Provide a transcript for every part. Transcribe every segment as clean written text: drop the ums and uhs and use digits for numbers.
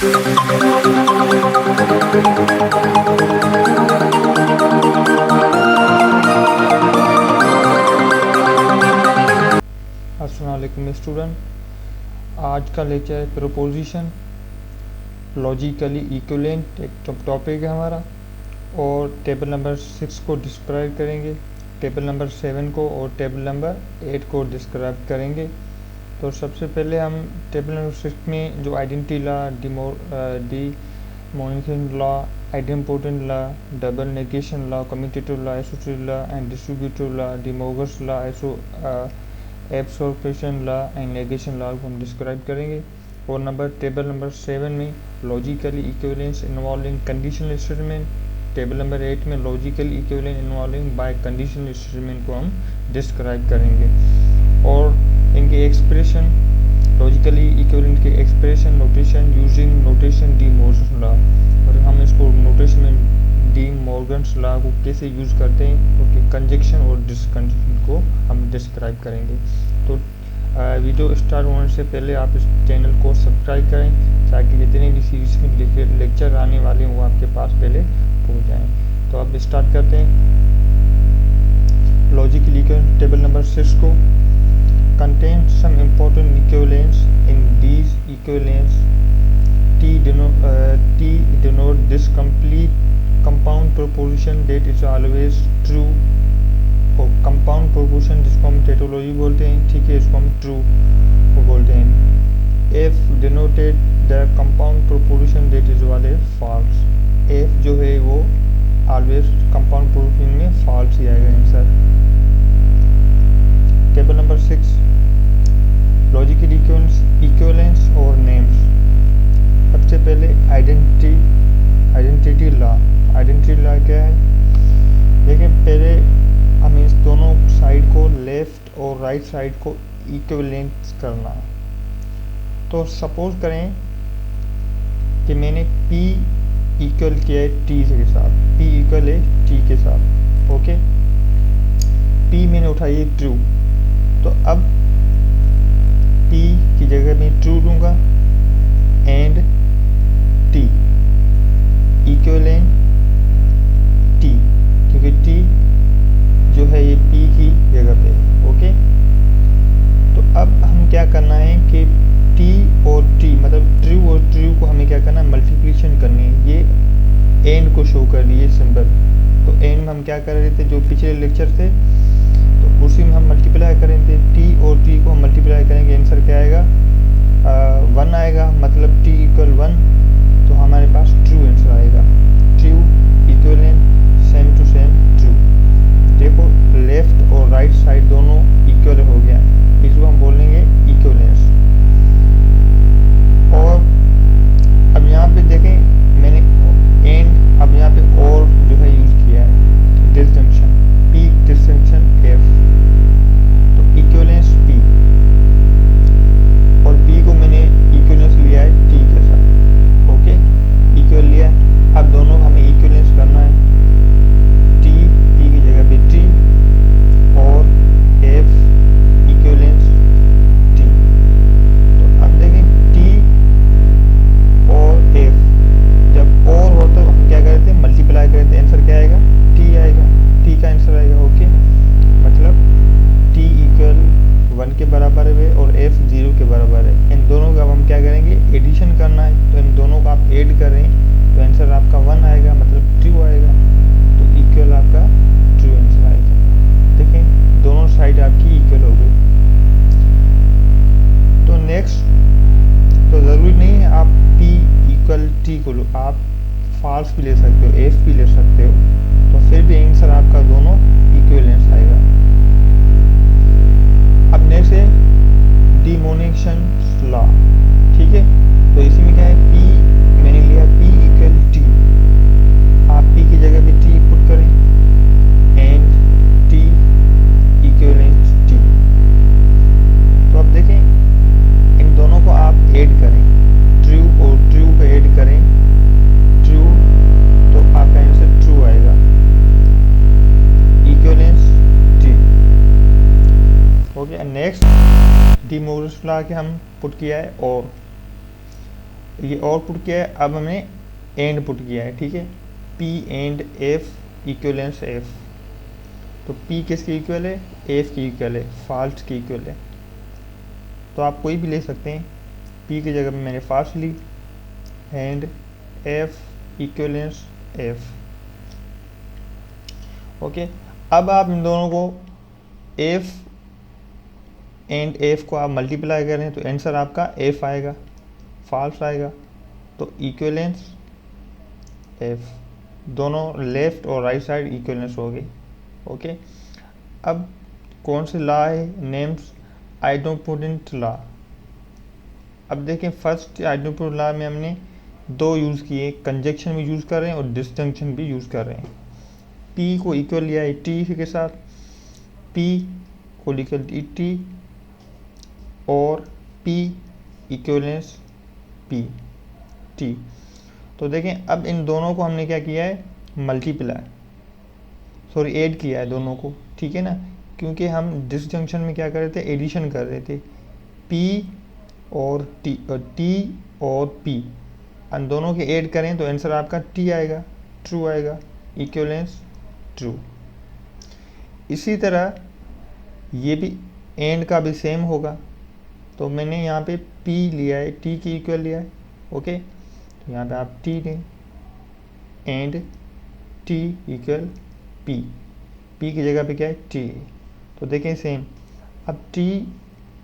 अस्सलाम वालेकुम स्टूडेंट, आज का लेक्चर है प्रोपोजिशन लॉजिकली इक्विवेलेंट एक टॉपिक है हमारा। और टेबल नंबर 6 को डिस्क्राइब करेंगे, टेबल नंबर 7 को और टेबल नंबर 8 को डिस्क्राइब करेंगे। तो सबसे पहले हम टेबल नंबर 6 में जो identity law, domination law, idempotent law, double negation law, commutative law, associative law and distributive law, De Morgan's law, absorption law and negation law को हम डिस्क्राइब करेंगे। और टेबल नंबर 7 में logically equivalence involving conditional statement, table number 8 में logically equivalent involving biconditional statement को हम describe करेंगे। और इनके एक्सप्रेशन, लॉजिकली इक्विवेलेंट के expression notation using notation De Morgan law, और हम इसको नोटेशन में डी मॉर्गन लॉ को कैसे यूज़ करते हैं, उसकी कंजक्शन और डिसकंजक्शन को हम डिस्क्राइब करेंगे। तो वीडियो स्टार्ट होने से पहले आप इस चैनल को सब्सक्राइब करें ताकि जितने भी सीरीज के लेक्चर आने वाले हैं वो आपके पास पहले पहुंच जाएं। तो अब स्टार्ट करते हैं। लॉजिकल इक्विवेलेंट टेबल नंबर 6 को contains some important equivalents. In these equivalents, T denote this complete compound proposition that is always true, और compound proposition जिसको हम टेटोलॉजी बोलते हैं, ठीक है, इसको हम ट्रू बोलते हैं। F denoted the compound proposition that is always false. F जो है वो always compound proposition में false ही आएगा answer. Table number 6 logical equivalence और नेम्स। सबसे पहले आइडेंटिटी लॉ। आइडेंटिटी लॉ क्या है? देखिए, पहले हमें इस दोनों साइड को, लेफ्ट और राइट साइड को इक्विवेलेंट करना। तो सपोज करें कि मैंने P इक्वल किया है T के साथ, P इक्वल है T के साथ, ओके। P मैंने उठाई है ट्रू, तो अब P की जगह मैं ट्रू लूँगा एंड T इक्विवेलेंट T, क्योंकि T जो है ये P की जगह पे, ओके। तो अब हम क्या करना है कि T और T मतलब ट्रू और ट्रू को हमें क्या करना है, मल्टीप्लिकेशन करनी है। ये एंड को शो कर रही है सिंबल। तो एंड में हम क्या कर रहे थे, जो पिछले लेक्चर थे तो उसी में हम मल्टीप्लाई करेंगे। T और T को हम मल्टीप्लाई करेंगे, आंसर क्या आएगा, 1 आएगा। मतलब T इक्वल 1, तो हमारे पास ट्रू आंसर आएगा। True equivalent same to same true. देखो, लेफ्ट और राइट साइड दोनों इक्वल हो गया, इसको हम बोलेंगे इक्विवेलेंस। और अब यहाँ पे देखें, मैंने एंड अब यहाँ पे और जो है यूज किया है, डिस्टिंक्शन, P डिस्टिंक्शन F, तो इक्विवेलेंस P, और P को मैंने इक्विवेलेंस लिया है T के साथ, ओके, इक्वल लिया। अब दोनों हमें इक्विवेलेंस करना है, T की जगह पे T और F इक्विवेलेंस T। तो अब देखें T और F जब और हो तो हम क्या करते हैं, मल्टीप्लाई करते हैं, आंसर क्या आएगा, T आएगा, T का आंसर आएगा, ओके। मतलब T इक्वल 1 के बराबर है और F 0 के बराबर है। इन दोनों का अब हम क्या करेंगे, एडिशन करना है। तो इन दोनों का आप ऐड करें तो आंसर आपका 1 आएगा, मतलब ट्रू आएगा। तो इक्वल आपका ट्रू आंसर आएगा। देखें, दोनों साइड आपकी इक्वल हो गई। तो नेक्स्ट, तो ज़रूरी नहीं है आप P इक्वल T को लो, आप फॉल्स भी ले सकते हो, F भी ले सकते हो, तो फिर भी आंसर आपका दोनों इक्विवेलेंस आएगा। अब नेक्स्ट है डिमोनिशन लॉ, ठीक है। तो इसी में क्या है, P मैंने लिया P इक्वल T, आप P की जगह भी T पुट करें एंड T इक्विवेलेंट T। तो अब देखें, इन दोनों को आप ऐड करें, ट्रू और ट्रू को ऐड करें, ट्रू, तो आपका आंसर ट्रू आएगा, equivalence T, okay. Next De Morgan's law के हम पुट किया है, ये और पुट किया है, अब हमने एंड पुट किया है, ठीक है। P and F equivalence F, तो P किसके इक्वल है, F की इक्वल है, फाल्स की इक्वल है। तो आप कोई भी ले सकते हैं, P की जगह में मैंने फाल्स ली, and F equivalence F। Okay, अब आप इन दोनों को F एंड F को आप मल्टीप्लाई करें तो आंसर आपका F आएगा, फाल्स आएगा। तो इक्वलेंस F, दोनों लेफ्ट और राइट साइड इक्वलेंस हो गई। ओके, अब कौन से लॉ है, नेम्स आइडेंटिटी लॉ। अब देखें फर्स्ट आइडेंटिटी लॉ में हमने दो यूज़ किए, कंजक्शन भी यूज़ कर रहे हैं और डिस्जंक्शन भी यूज़ कर रहे हैं। P को इक्वल लिया है T के साथ, P को इक्वल T और P इक्वलेंस P T। तो देखें अब इन दोनों को हमने क्या किया है, मल्टीप्लाई, सॉरी ऐड किया है दोनों को, ठीक है ना, क्योंकि हम डिसजंक्शन में क्या कर रहे थे, एडिशन कर रहे थे। P और T और P, इन दोनों के ऐड करें तो आंसर आपका T आएगा, ट्रू आएगा, इक्वलेंस ट्रू। इसी तरह ये भी एंड का भी सेम होगा, तो मैंने यहाँ पे P लिया है, T की इक्वल लिया है। ओके, तो यहाँ पे आप T लें, and T equal P, P की जगह पे क्या है T, तो देखें सेम। अब T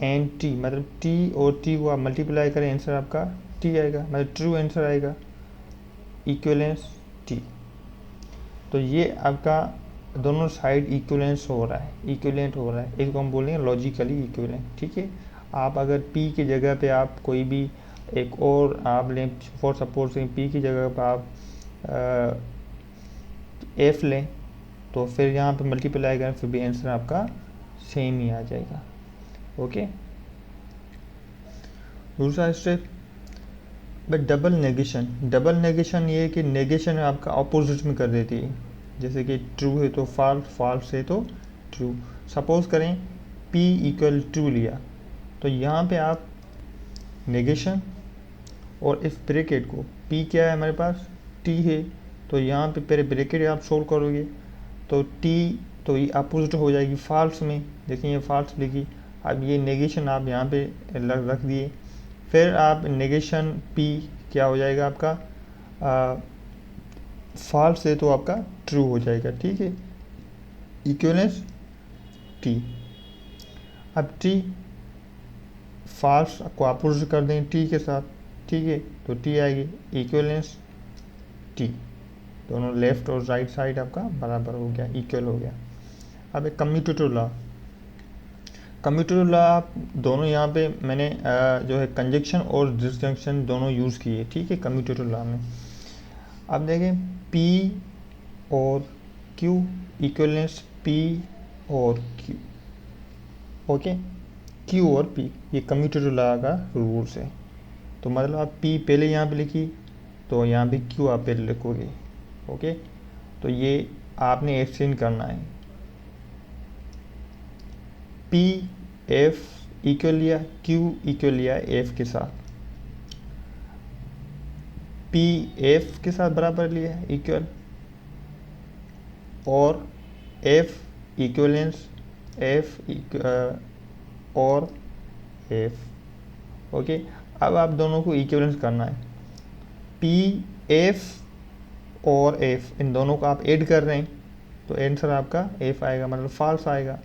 एंड T, मतलब T और T को आप मल्टीप्लाई करें, आंसर आपका T आएगा, मतलब ट्रू आंसर आएगा, इक्वलेंस T। तो ये आपका दोनों साइड इक्वलेंस हो रहा है, इक्विवेलेंट हो रहा है, इसको हम बोलेंगे लॉजिकली इक्विवेलेंट, ठीक है। आप अगर P की जगह पे आप कोई भी एक और आप लें, फॉर सपोज P की जगह पर आप F लें, तो फिर यहाँ पे मल्टीप्लाई करें, फिर भी आंसर आपका सेम ही आ जाएगा। ओके, दूसरा step, but double negation. Double negation ये है कि नेगेशन आपका अपोजिट में कर देती है, जैसे कि ट्रू है तो फॉल्स, फॉल्स है तो ट्रू। सपोज करें P इक्वल ट्रू लिया, तो यहाँ पे आप नेगेशन और इस ब्रैकेट को, P क्या है हमारे पास, T है, तो यहाँ पे पहले ब्रैकेट आप सोल्व करोगे तो T, तो ये अपोजिट हो जाएगी फॉल्स में, देखिए ये फॉल्स लिखी। अब ये नेगेशन आप यहाँ पे रख दिए, फिर आप नेगेशन P क्या हो जाएगा आपका, फॉल्स है तो आपका ट्रू हो जाएगा, ठीक है, इक्वलेंस T। अब T फॉल्स को अपोजिट कर दें T के साथ, ठीक है, तो T आएगी, इक्वलेंस T, दोनों लेफ्ट और राइट साइड आपका बराबर हो गया, इक्वल हो गया। अब एक कम्यूटेटिव लॉ, कम्यूटेटिव लॉ आप दोनों यहाँ पे मैंने जो है कंजक्शन और डिसजंक्शन दोनों यूज़ किए, ठीक है, कम्यूटेटिव लॉ में। अब देखें P और Q इक्वलेंस P और Q, ओके, Q और P, ये कम्यूटेटिव लॉ का रूल्स है। तो मतलब आप P पहले यहाँ पे लिखी, तो यहाँ पे Q आप पहले लिखोगे, ओके, तो ये आपने एक्सचेंज करना है। P F इक्वल लिया, Q इक्वल लिया F के साथ, P F के साथ बराबर लिया है इक्वल, और F इक्वलेंस F और F, ओके। अब आप दोनों को इक्वलेंस करना है, P F और F, इन दोनों को आप ऐड कर रहे हैं तो आंसर आपका F आएगा, मतलब फॉल्स आएगा,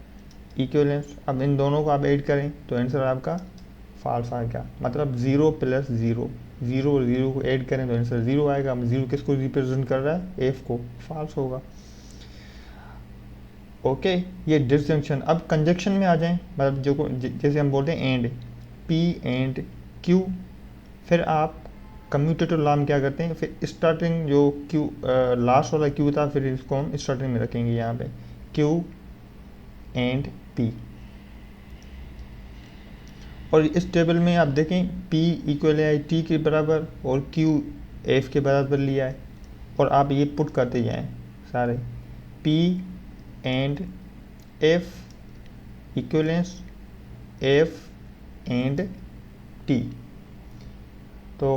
इक्वलेंस। अब इन दोनों को आप ऐड करें तो आंसर आपका फॉल्स आएगा, मतलब 0 + 0, 0 और 0 को ऐड करें तो आंसर 0 आएगा। 0 किसको रिप्रेजेंट कर रहा है, F को, फॉल्स होगा। ओके, ये डिसजंक्शन। अब कंजक्शन में आ जाएं, मतलब जो जैसे हम बोलते हैं एंड, P एंड Q, फिर आप कम्यूटेटिव लॉ में क्या करते हैं, फिर स्टार्टिंग जो Q लास्ट वाला Q था, फिर इसको हम स्टार्टिंग में रखेंगे यहाँ पे, Q एंड P। और इस टेबल में आप देखें P इक्वल है T के बराबर और Q F के बराबर लिया है, और आप ये पुट करते जाएं सारे, P and F equivalence F and T। तो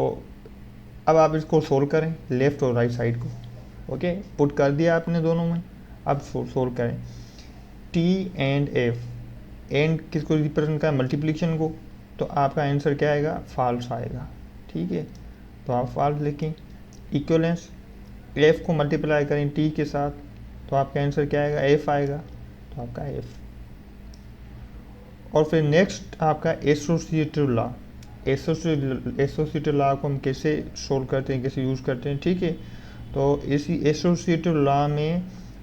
अब आप इसको सोल्व करें लेफ़्ट और राइट साइड को। ओके, पुट कर दिया आपने दोनों में, अब सोल्व करें। टी एंड एफ, एंड किसको रिप्रेजेंट करें, मल्टीप्लिकेशन को, तो आपका आंसर क्या आएगा, फॉल्स आएगा। ठीक है, तो आप फॉल्स लिखें। इक्वलेंस, एफ को मल्टीप्लाई करें टी के साथ, तो आपका आंसर क्या आएगा, एफ आएगा, तो आपका एफ। और फिर नेक्स्ट आपका एसोसिएटिव लॉ। एसोसिएटिव लॉ को हम कैसे सोल्व करते हैं, कैसे यूज़ करते हैं। ठीक है, तो इसी एसोसिएटिव लॉ में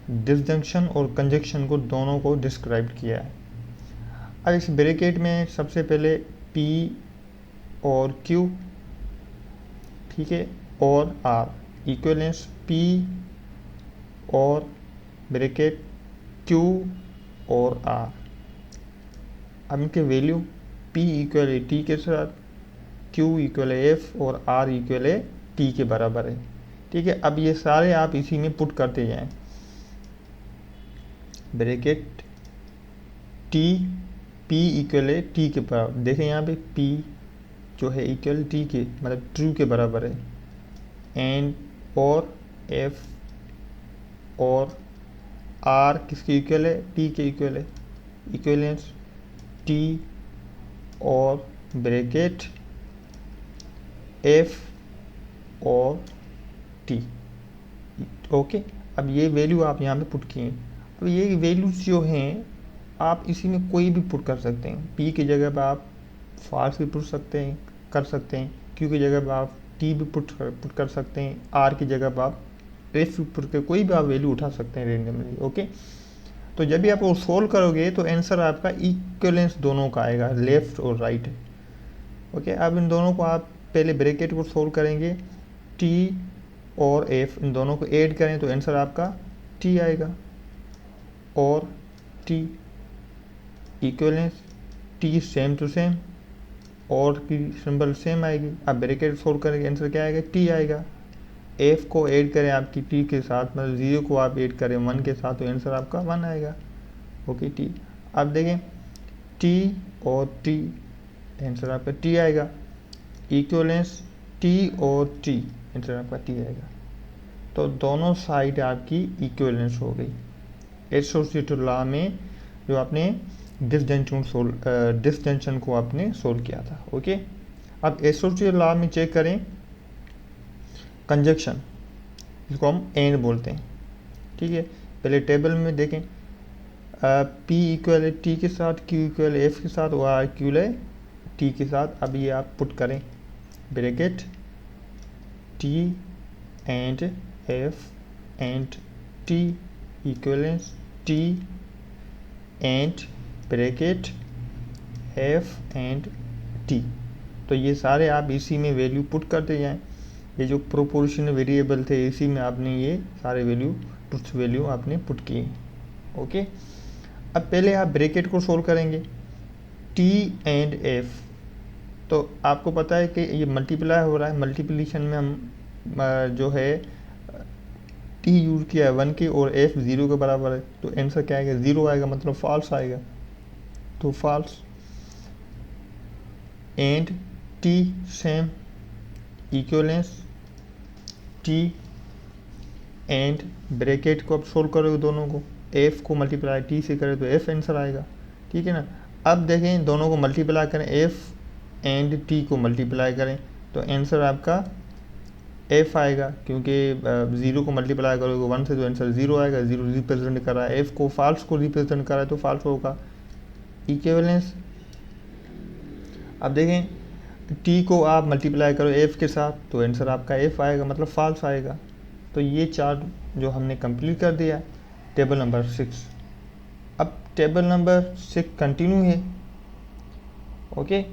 डिसजंक्शन और कंजक्शन को दोनों को डिस्क्राइब किया है। अब इस ब्रैकेट में सबसे पहले P और Q, ठीक है, और R, इक्वलेंस P और ब्रैकेट Q और R। अब इनके वैल्यू P इक्वल है T के साथ, Q इक्वल है F और R इक्वल है T के बराबर है। ठीक है, अब ये सारे आप इसी में पुट करते जाएं। ब्रैकेट T, P इक्वल है T के बराबर, देखें यहाँ पे P जो है इक्वल T के, मतलब ट्रू के बराबर है, एंड और F और R किसके इक्वल है, T के इक्वल है, इक्वलेंस T और ब्रैकेट F और T। ओके, अब ये वैल्यू आप यहाँ पे पुट किए। अब ये वैल्यूज जो हैं आप इसी में कोई भी पुट कर सकते हैं। P की जगह पर आप फॉल्स भी पुट सकते हैं, कर सकते हैं। Q की जगह पर आप T भी पुट कर सकते हैं। R की जगह पर आप F भी पुट कर, कोई भी आप वैल्यू उठा सकते हैं रेंडमली। ओके, तो जब भी आप वो सोल्व करोगे तो आंसर आपका इक्वलेंस दोनों का आएगा, लेफ्ट और राइट। ओके, अब इन दोनों को आप पहले ब्रैकेट को सोल्व करेंगे, T और F इन दोनों को ऐड करें तो आंसर आपका T आएगा और T, equivalence T same to same और की सिंबल सेम आएगी। अब ब्रैकेट सोल्व करेंगे आंसर क्या आएगा, T आएगा। F को ऐड करें आपकी T के साथ, मतलब 0 को आप ऐड करें 1 के साथ तो आंसर आपका 1 आएगा। Okay, T। अब देखें T और T, आंसर आपका T आएगा। इक्वलेंस T और T, आंसर आपका T आएगा। तो दोनों साइड आपकी इक्वलेंस हो गई। एसोसिएटिव लॉ में जो आपने डिसजंक्शन को आपने सोल्व किया था। ओके, अब एसोसिएटिव लॉ में चेक करें कंजक्शन, जिसको हम एंड बोलते हैं। ठीक है, पहले टेबल में देखें P इक्वल है T के साथ, Q इक्वल है F के साथ और R इक्वल है T के साथ। अब ये आप पुट करें bracket T and F and T equivalence T and bracket F and T। तो ये सारे आप इसी में वैल्यू पुट करते जाएं। ये जो प्रोपोर्शनल वेरिएबल थे इसी में आपने ये सारे वैल्यू आपने पुट किए। ओके, अब पहले आप ब्रैकेट को सोल्व करेंगे T एंड F। तो आपको पता है कि ये मल्टीप्लाई हो रहा है, मल्टीप्लिकेशन में हम जो है T यूज़ किया है 1 के और F 0 के बराबर है, तो आंसर क्या आएगा, 0 आएगा, मतलब फॉल्स आएगा, तो false. And T same, equivalence T and bracket को अब सोल्व करोगे दोनों को, F को मल्टीप्लाई T से करें तो F आंसर आएगा। ठीक है ना। अब देखें दोनों को मल्टीप्लाई करें, F एंड T को मल्टीप्लाई करें तो आंसर आपका F आएगा, क्योंकि 0 को मल्टीप्लाई करोगे 1 से तो आंसर 0 आएगा। 0 रिप्रेजेंट कर रहा है, F को फॉल्स को रिप्रेजेंट कर रहा है तो फॉल्स होगा। इक्विवेलेंस, अब देखें T को आप मल्टीप्लाई करो F के साथ तो आंसर आपका F आएगा, मतलब फॉल्स आएगा। तो ये चार्ट जो हमने कंप्लीट कर दिया टेबल नंबर 6। अब टेबल नंबर 6 कंटिन्यू है। ओके,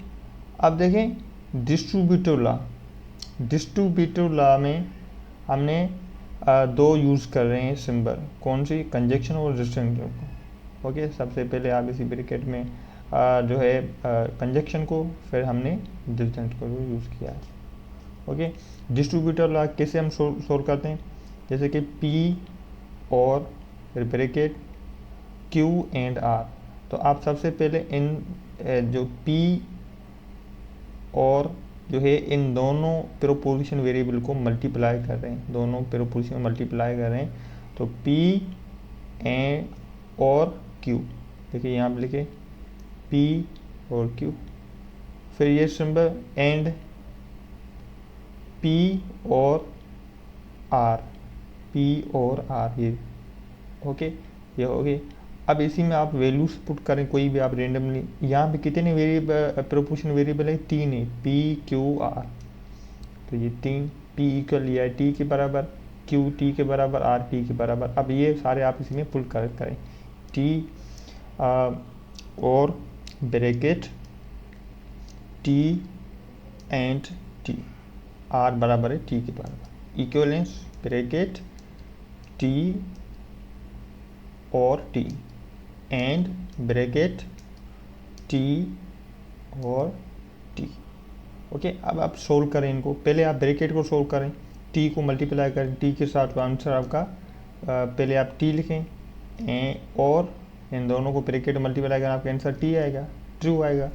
अब देखें डिस्ट्रीब्यूटिव लॉ। डिस्ट्रीब्यूटिव लॉ में हमने दो यूज़ कर रहे हैं सिंबल, कौन सी, कंजक्शन और डिस्टिंक्शन को। ओके, सबसे पहले आप इसी ब्रैकेट में जो है कंजक्शन को, फिर हमने डिस्टिंक्शन को यूज़ किया है। ओके, डिस्ट्रीब्यूटिव लॉ कैसे हम सोल्व करते हैं, जैसे कि P और फिर ब्रैकेट Q एंड R। तो आप सबसे पहले इन जो P और जो है इन दोनों प्रोपोजिशन वेरिएबल को मल्टीप्लाई कर रहे हैं, दोनों प्रोपोजिशन मल्टीप्लाई कर रहे हैं। तो P एंड और Q, देखिए यहाँ पे लिखे P और Q, फिर ये सिंबल एंड P और R, P और R, ये ओके, ये हो गई। अब इसी में आप वैल्यूज पुट करें कोई भी आप रेंडमली। यहाँ पे कितने वेरिएबल प्रोपोर्शन वेरिएबल है, 3 है, P Q R। तो ये 3 P इक्वल लिया है T के बराबर, Q T के बराबर, R T के बराबर। अब ये सारे आप इसी में पुट करें, T और bracket T and T, R बराबर है T के बराबर, इक्वलेंस ब्रैकेट T और T एंड ब्रैकेट T और T। ओके, अब आप सोल्व करें इनको। पहले आप ब्रैकेट को सोल्व करें, T को मल्टीप्लाई करें T के साथ, आंसर आपका पहले आप T लिखें और इन दोनों को ब्रैकेट मल्टीप्लाई करें, आपका आंसर T आएगा, ट्रू आएगा,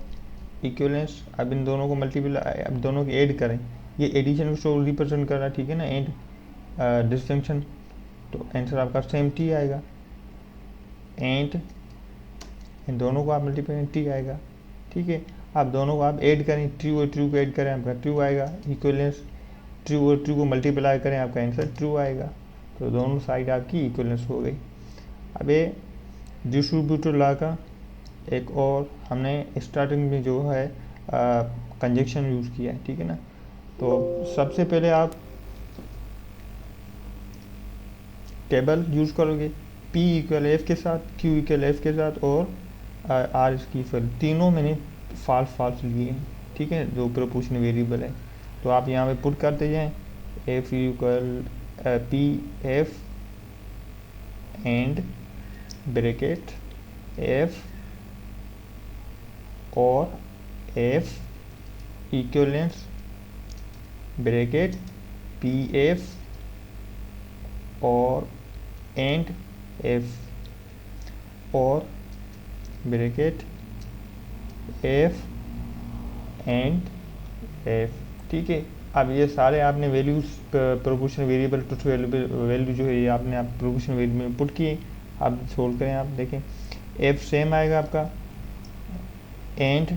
इक्वलेंस। अब इन दोनों को मल्टीप्लाई, अब दोनों को ऐड करें, ये एडिशन को रिप्रेजेंट कर रहा है, ठीक है ना, एंड डिस्टिंक्शन, तो आंसर आपका सेम T आएगा। एंड इन दोनों को आप मल्टीप्लाई करें, T आएगा, ठीक है। आप दोनों को आप ऐड करें, ट्रू और ट्रू को ऐड करें, आपका ट्रू आएगा, इक्वलेंस। ट्रू और ट्रू को मल्टीप्लाई करें, आपका आंसर ट्रू आएगा। तो दोनों साइड आपकी इक्वलेंस हो गई। अब ये डिस्ट्रीब्यूटिव लॉ का एक और हमने स्टार्टिंग में जो है कंजक्शन यूज़ किया है, ठीक है ना। तो सबसे पहले आप टेबल यूज़ करोगे, P इक्वल F के साथ, Q इक्वल F के साथ और R इसकी इक्वल, तीनों मैंने फाल्स लिए हैं, ठीक है, जो प्रोपोर्शन वेरिएबल है। तो आप यहाँ पे पुट करते जाएं, F equal P F and bracket F और F equivalence bracket P F और एंड F और ब्रैकेट F एंड F, ठीक है। अब ये सारे आपने values proportion variable to value जो है ये आपने आप प्रोपोर्शन वेरिएबल में पुट किए। आप सोल्व करें, आप देखें F सेम आएगा आपका, एंड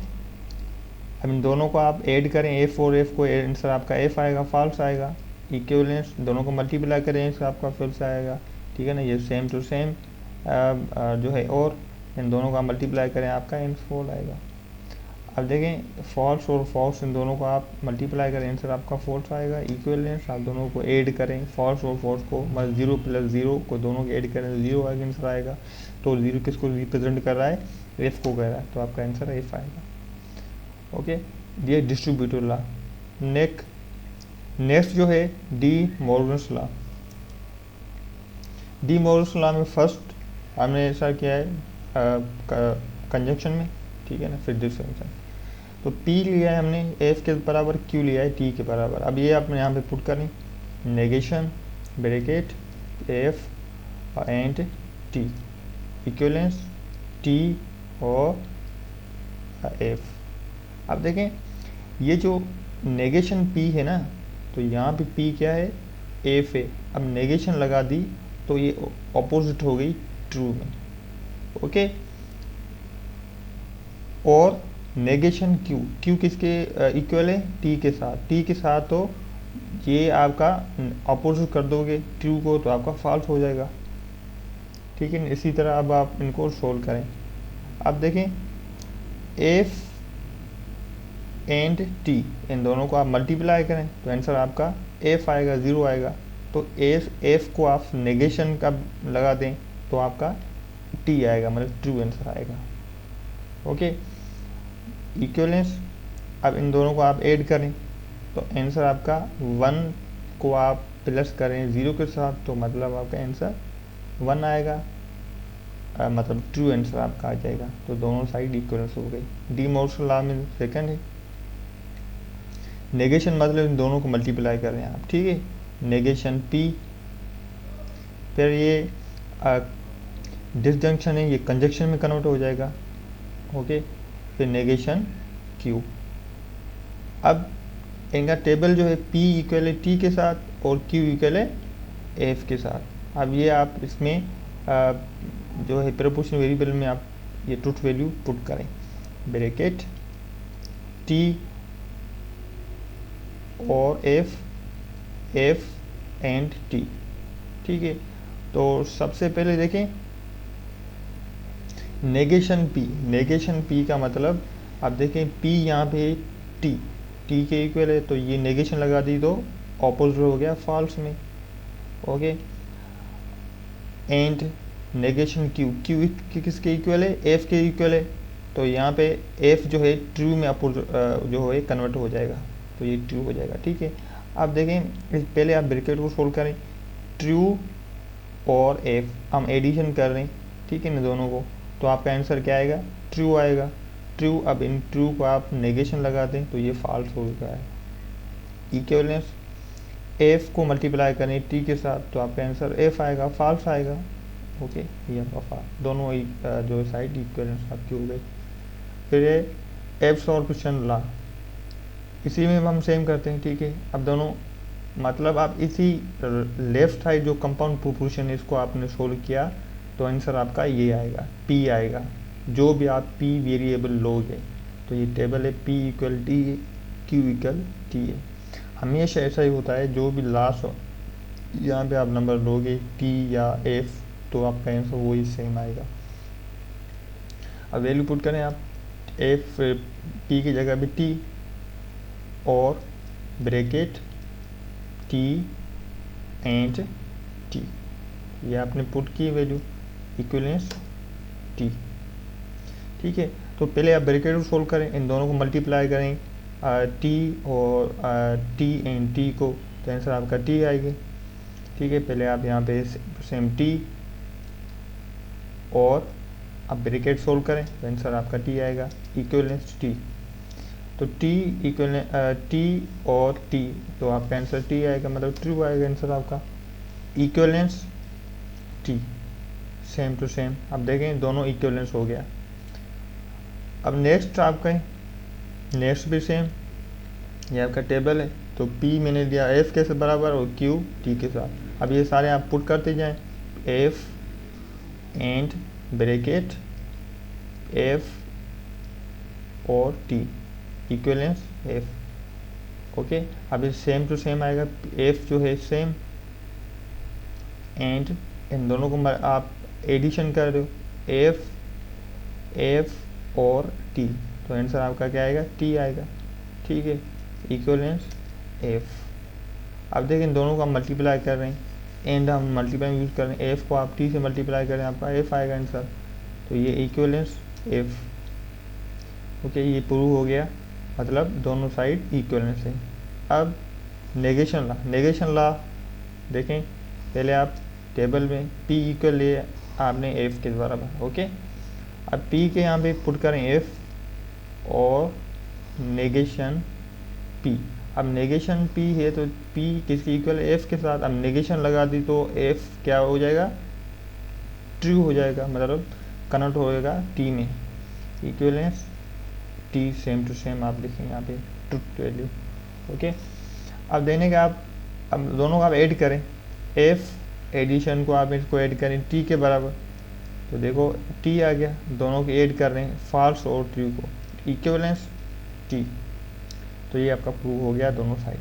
अब इन दोनों को आप ऐड करें, F और F को, आंसर आपका F आएगा, फॉल्स आएगा, इक्विवेलेंस दोनों को मल्टीप्लाई करें, आंसर आपका फॉल्स आएगा, ठीक है ना। ये सेम टू सेम जो है, और इन दोनों का मल्टीप्लाई करें, आपका आंसर फॉल्स आएगा। अब देखें फॉल्स और फॉल्स, इन दोनों को आप मल्टीप्लाई करें, आंसर आपका फॉल्स आएगा, इक्विवेलेंस आप दोनों को ऐड करें, फॉल्स और फॉल्स को, मतलब 0 + 0 को दोनों को ऐड करें, 0 आएगा, आंसर आएगा। तो 0 किसको रिप्रेजेंट कर रहा है, F को कह रहा है, तो आपका आंसर F आएगा। ओके, ये डिस्ट्रीब्यूटिव लॉ। नेक्स्ट जो है D Morgan's law. D Morgan's law में फर्स्ट हमने ऐसा किया है कंजंक्शन में, ठीक है ना, फिर डिस्टिंक्शन। तो P लिया है हमने, F के बराबर, Q लिया है T के बराबर। अब ये आपने यहाँ पे पुट करें, negation bracket F and T, equivalence T और F। अब देखें ये जो नेगेशन P है ना, तो यहाँ पे P क्या है, F है। अब नेगेशन लगा दी तो ये ऑपोजिट हो गई ट्रू में, ओके। और नेगेशन Q किसके इक्वल है, T के साथ, T के साथ, तो ये आपका ऑपोजिट कर दोगे ट्रू को, तो आपका फॉल्स हो जाएगा, ठीक है। इसी तरह अब आप इनको सोल्व करें। अब देखें F एंड T, इन दोनों को आप मल्टीप्लाई करें, तो आंसर आपका F आएगा, 0 आएगा। तो F को आप नेगेशन का लगा दें, तो आपका T आएगा, मतलब ट्रू आंसर आएगा, ओके। इक्विवेलेंस, अब इन दोनों को आप ऐड करें, तो आंसर आपका 1 को आप प्लस करें 0 के साथ, तो मतलब आपका आंसर 1 आएगा, मतलब ट्रू आंसर आपका आ जाएगा। तो दोनों साइड इक्विवेलेंस हो गई। डी मॉर्गन लॉ में सेकंड है नेगेशन, मतलब इन दोनों को मल्टीप्लाई कर रहे हैं आप, ठीक है। नेगेशन P, फिर ये डिसजंक्शन है, ये कंजक्शन में कन्वर्ट हो जाएगा, ओके। फिर नेगेशन Q। अब इनका टेबल जो है P इक्वल है T के साथ और Q इक्वल है F के साथ। अब ये आप इसमें जो है प्रोपोर्शनल वेरिएबल में आप ये ट्रुथ वैल्यू पुट करें, ब्रैकेट T और F एंड T। ठीक है, तो सबसे पहले देखें नेगेशन P का मतलब आप देखें P यहाँ पे T के इक्वल है, तो ये नेगेशन लगा दी तो ऑपोजिट हो गया फॉल्स में। ओके, एंड नेगेशन Q किसके इक्वल है? F के इक्वल है, तो यहाँ पे F जो है ट्रू में जो है कन्वर्ट हो जाएगा, तो ये ट्रू हो जाएगा। ठीक है, अब देखें पहले आप ब्रैकेट को सोल्व करें, ट्रू और F हम एडिशन कर रहे हैं, ठीक है ना दोनों को, तो आपका आंसर क्या आएगा? ट्रू आएगा। ट्रू, अब इन ट्रू को आप नेगेशन लगा दें तो ये फॉल्स हो गया है। इक्विवेलेंस F को मल्टीप्लाई करें T के साथ तो आपका आंसर F आएगा, फॉल्स आएगा। ओके, ये आपका फॉल्स, दोनों जो साइड इक्विवेलेंस आपकी हो गई। फिर एब्सॉर्प्शन लॉ, इसी में हम सेम करते हैं। ठीक है, अब दोनों मतलब आप इसी लेफ्ट साइड जो कंपाउंड प्रोपोर्शन है इसको आपने सोल्व किया तो आंसर आपका ये आएगा, P आएगा। जो भी आप P वेरिएबल लोगे तो ये टेबल है P equal T, Q equal T है। हमेशा ऐसा ही होता है, जो भी लास्ट यहाँ पे आप नंबर लोगे T या F तो आपका आंसर वही सेम आएगा। अब वैल्यू पुट करें आप, F P की जगह भी T और ब्रैकेट T एंड T, ये आपने पुट की वैल्यू इक्विवेलेंस T। ठीक है, तो पहले आप ब्रैकेट को सोल्व करें, इन दोनों को मल्टीप्लाई करें T और T एंड T को, तो आंसर आपका T आएगी। ठीक है, पहले आप यहाँ पे सेम T और अब ब्रैकेट सोल्व करें तो आंसर आपका T आएगा, इक्विवेलेंस T। तो T और T, तो आपका आंसर T आएगा, मतलब ट्रू आएगा आंसर आपका। Equivalence T, same to same. अब देखें दोनों इक्विवेलेंस हो गया। अब नेक्स्ट आपका नेक्स्ट भी सेम, ये आपका टेबल है, तो P मैंने दिया F के बराबर और Q T के साथ। अब ये सारे आप पुट करते जाएं, F एंड ब्रैकेट F और T इक्विवेलेंस F। ओके, अब ये सेम टू सेम आएगा, F जो है सेम एंड इन दोनों को आप एडिशन कर दो, F और T, तो आंसर आपका क्या आएगा? T आएगा। ठीक है, इक्विवेलेंस F। अब देखें इन दोनों को हम मल्टीप्लाई कर रहे हैं, एंड हम मल्टीप्लाई यूज़ कर रहे हैं, F को आप T से मल्टीप्लाई करें आपका F आएगा आंसर, तो ये इक्विवेलेंस F। ओके, ये प्रूव हो गया, मतलब दोनों साइड इक्विवेलेंस है। अब नेगेशन लॉ देखें, पहले आप टेबल में P इक्वल लिए आपने F के बराबर। ओके, अब P के यहाँ पे पुट करें F और नेगेशन P। अब नेगेशन P है तो P किसकी इक्वल है? F के साथ। अब नेगेशन लगा दी तो F क्या हो जाएगा? ट्रू हो जाएगा, मतलब कन्वर्ट होएगा T में, equivalence T, same to same आप लिखें यहाँ पे ट्रुथ वैल्यू। ओके, अब देने का आप अब दोनों को आप ऐड करें, F एडिशन को आप इसको ऐड करें T के बराबर, तो देखो T आ गया, दोनों को ऐड कर रहे हैं फॉल्स और ट्रू को, इक्विवेलेंस T। तो ये आपका प्रूव हो गया दोनों साइड।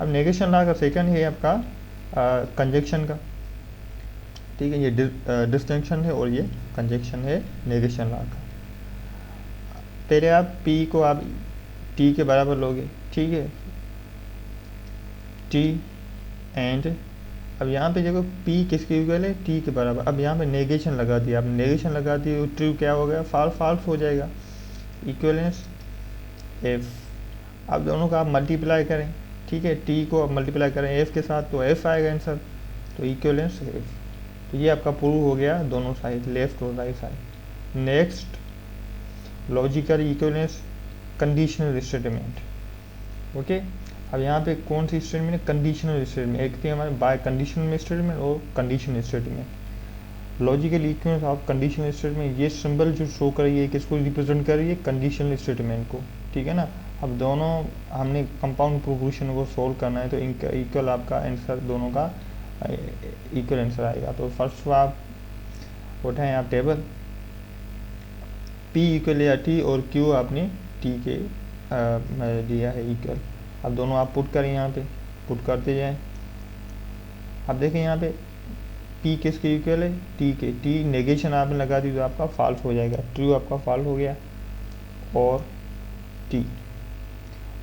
अब नेगेशन लॉ का सेकंड है आपका कंजक्शन का। ठीक है, ये डिस्टिंक्शन है और ये कंजक्शन है नेगेशन लॉ का। पहले आप P को आप T के बराबर लोगे, ठीक है, T एंड अब यहाँ पे देखो P किसके इक्वल है? T के बराबर। अब यहाँ पे नेगेशन लगा दिया, अब नेगेशन लगा दी ट्रू क्या हो गया? फॉल्स हो जाएगा, इक्विवेलेंस F। अब दोनों का आप मल्टीप्लाई करें, ठीक है, T को आप मल्टीप्लाई करें F के साथ तो F आएगा आंसर, तो इक्विवेलेंस F। तो ये आपका प्रूव हो गया दोनों साइड, लेफ्ट और right side. Next logical equivalence conditional statement. Okay, अब यहाँ पे कौन सी स्टेटमेंट है? Conditional statement. एक थी हमारे बाय कंडीशनल स्टेटमेंट और conditional statement. Logical equivalence of conditional statement, ये सिंबल जो शो कर रही है किसको रिप्रेजेंट कर रही है? कंडीशनल स्टेटमेंट को, ठीक है ना। अब दोनों हमने कंपाउंड प्रोपोर्शन को सोल्व करना है, तो इनका इक्वल आपका आंसर दोनों का इक्वल आंसर आएगा। तो फर्स्ट आप उठाएं आप टेबल, P इक्वल या T और Q आपने T के दिया है इक्वल। अब दोनों आप पुट करें, यहाँ पे पुट करते जाएं। अब देखें यहाँ पे P किसके इक्वल है, T के। T नेगेशन आपने लगा दी तो आपका फॉल्स हो जाएगा, ट्रू आपका फॉल्स हो गया, और T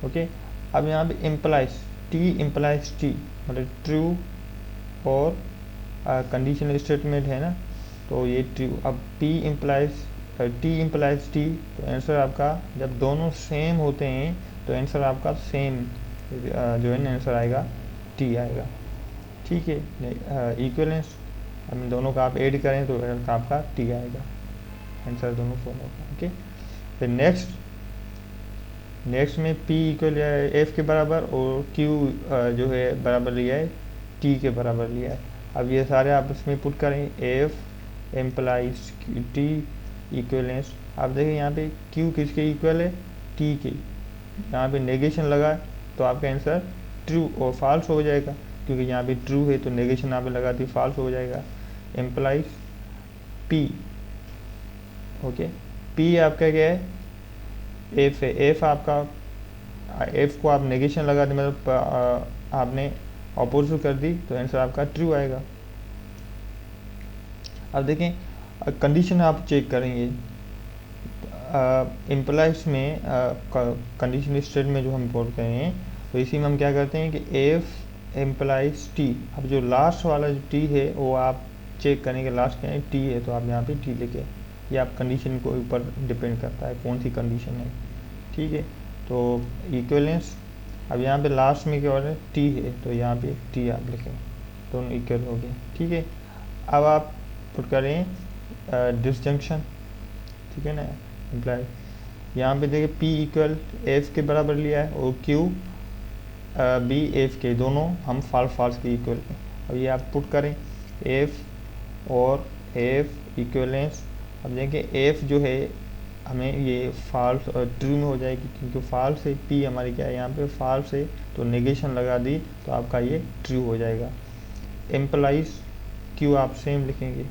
ओके। अब यहाँ पे इम्प्लाइज T इम्प्लाइज T मतलब ट्रू और कंडीशनल स्टेटमेंट है ना, तो ये ट्रू। अब P implies T implies T, तो आंसर आपका जब दोनों सेम होते हैं तो आंसर आपका सेम जो है ना आंसर आएगा T आएगा, ठीक है। इक्वलेंस हम दोनों का आप ऐड करें तो आपका T आएगा, आंसर दोनों फॉर्म होगा, ओके। फिर नेक्स्ट में P इक्वल या F के बराबर और Q जो है बराबर लिया है T के बराबर लिया है। अब ये सारे आप इसमें पुट करें, F एम्प्लाइज T इक्वलेंस। आप देखें यहाँ पे Q किसके इक्वल है, T के। यहाँ पे नेगेशन लगा तो आपका आंसर ट्रू और फॉल्स हो जाएगा, क्योंकि यहाँ पे ट्रू है तो नेगेशन यहाँ पे लगा दी फॉल्स हो जाएगा। एम्प्लाइज P ओके, P आपका क्या है, F है। F आपका F को आप नेगेशन लगा दी, मतलब आपने अपोजिट कर दी तो आंसर आपका ट्रू आएगा। अब देखें कंडीशन आप चेक करेंगे, इम्प्लाइज में कंडीशन स्टेट में जो हम बोलते हैं, तो इसी में हम क्या करते हैं कि F एम्प्लाइज T। अब जो लास्ट वाला जो T है वो आप चेक करेंगे, लास्ट क्या है T है, तो आप यहाँ पे T लिखे। ये आप कंडीशन के ऊपर डिपेंड करता है कौन सी कंडीशन है, ठीक है। तो इक्वलेंस, अब यहाँ पे लास्ट में क्या हो रहा है T है, तो यहाँ पे T आप लिखें, दोनों इक्वल हो गए, ठीक है। अब आप पुट करें डिसजंक्शन, ठीक है ना, इम्प्लाई। यहाँ पे देखिए P इक्वल F के बराबर लिया है और Q B F के, दोनों हम फॉल्स के इक्वल हैं। अब ये आप पुट करें F और F इक्वलेंस। अब देखिए F जो है हमें ये फॉल्स और ट्रू में हो जाएगी, क्योंकि फॉल्स है, P हमारी क्या है यहाँ पे फॉल्स है, तो नेगेशन लगा दी तो आपका ये ट्रू हो जाएगा। एम्प्लाइज Q आप सेम लिखेंगे।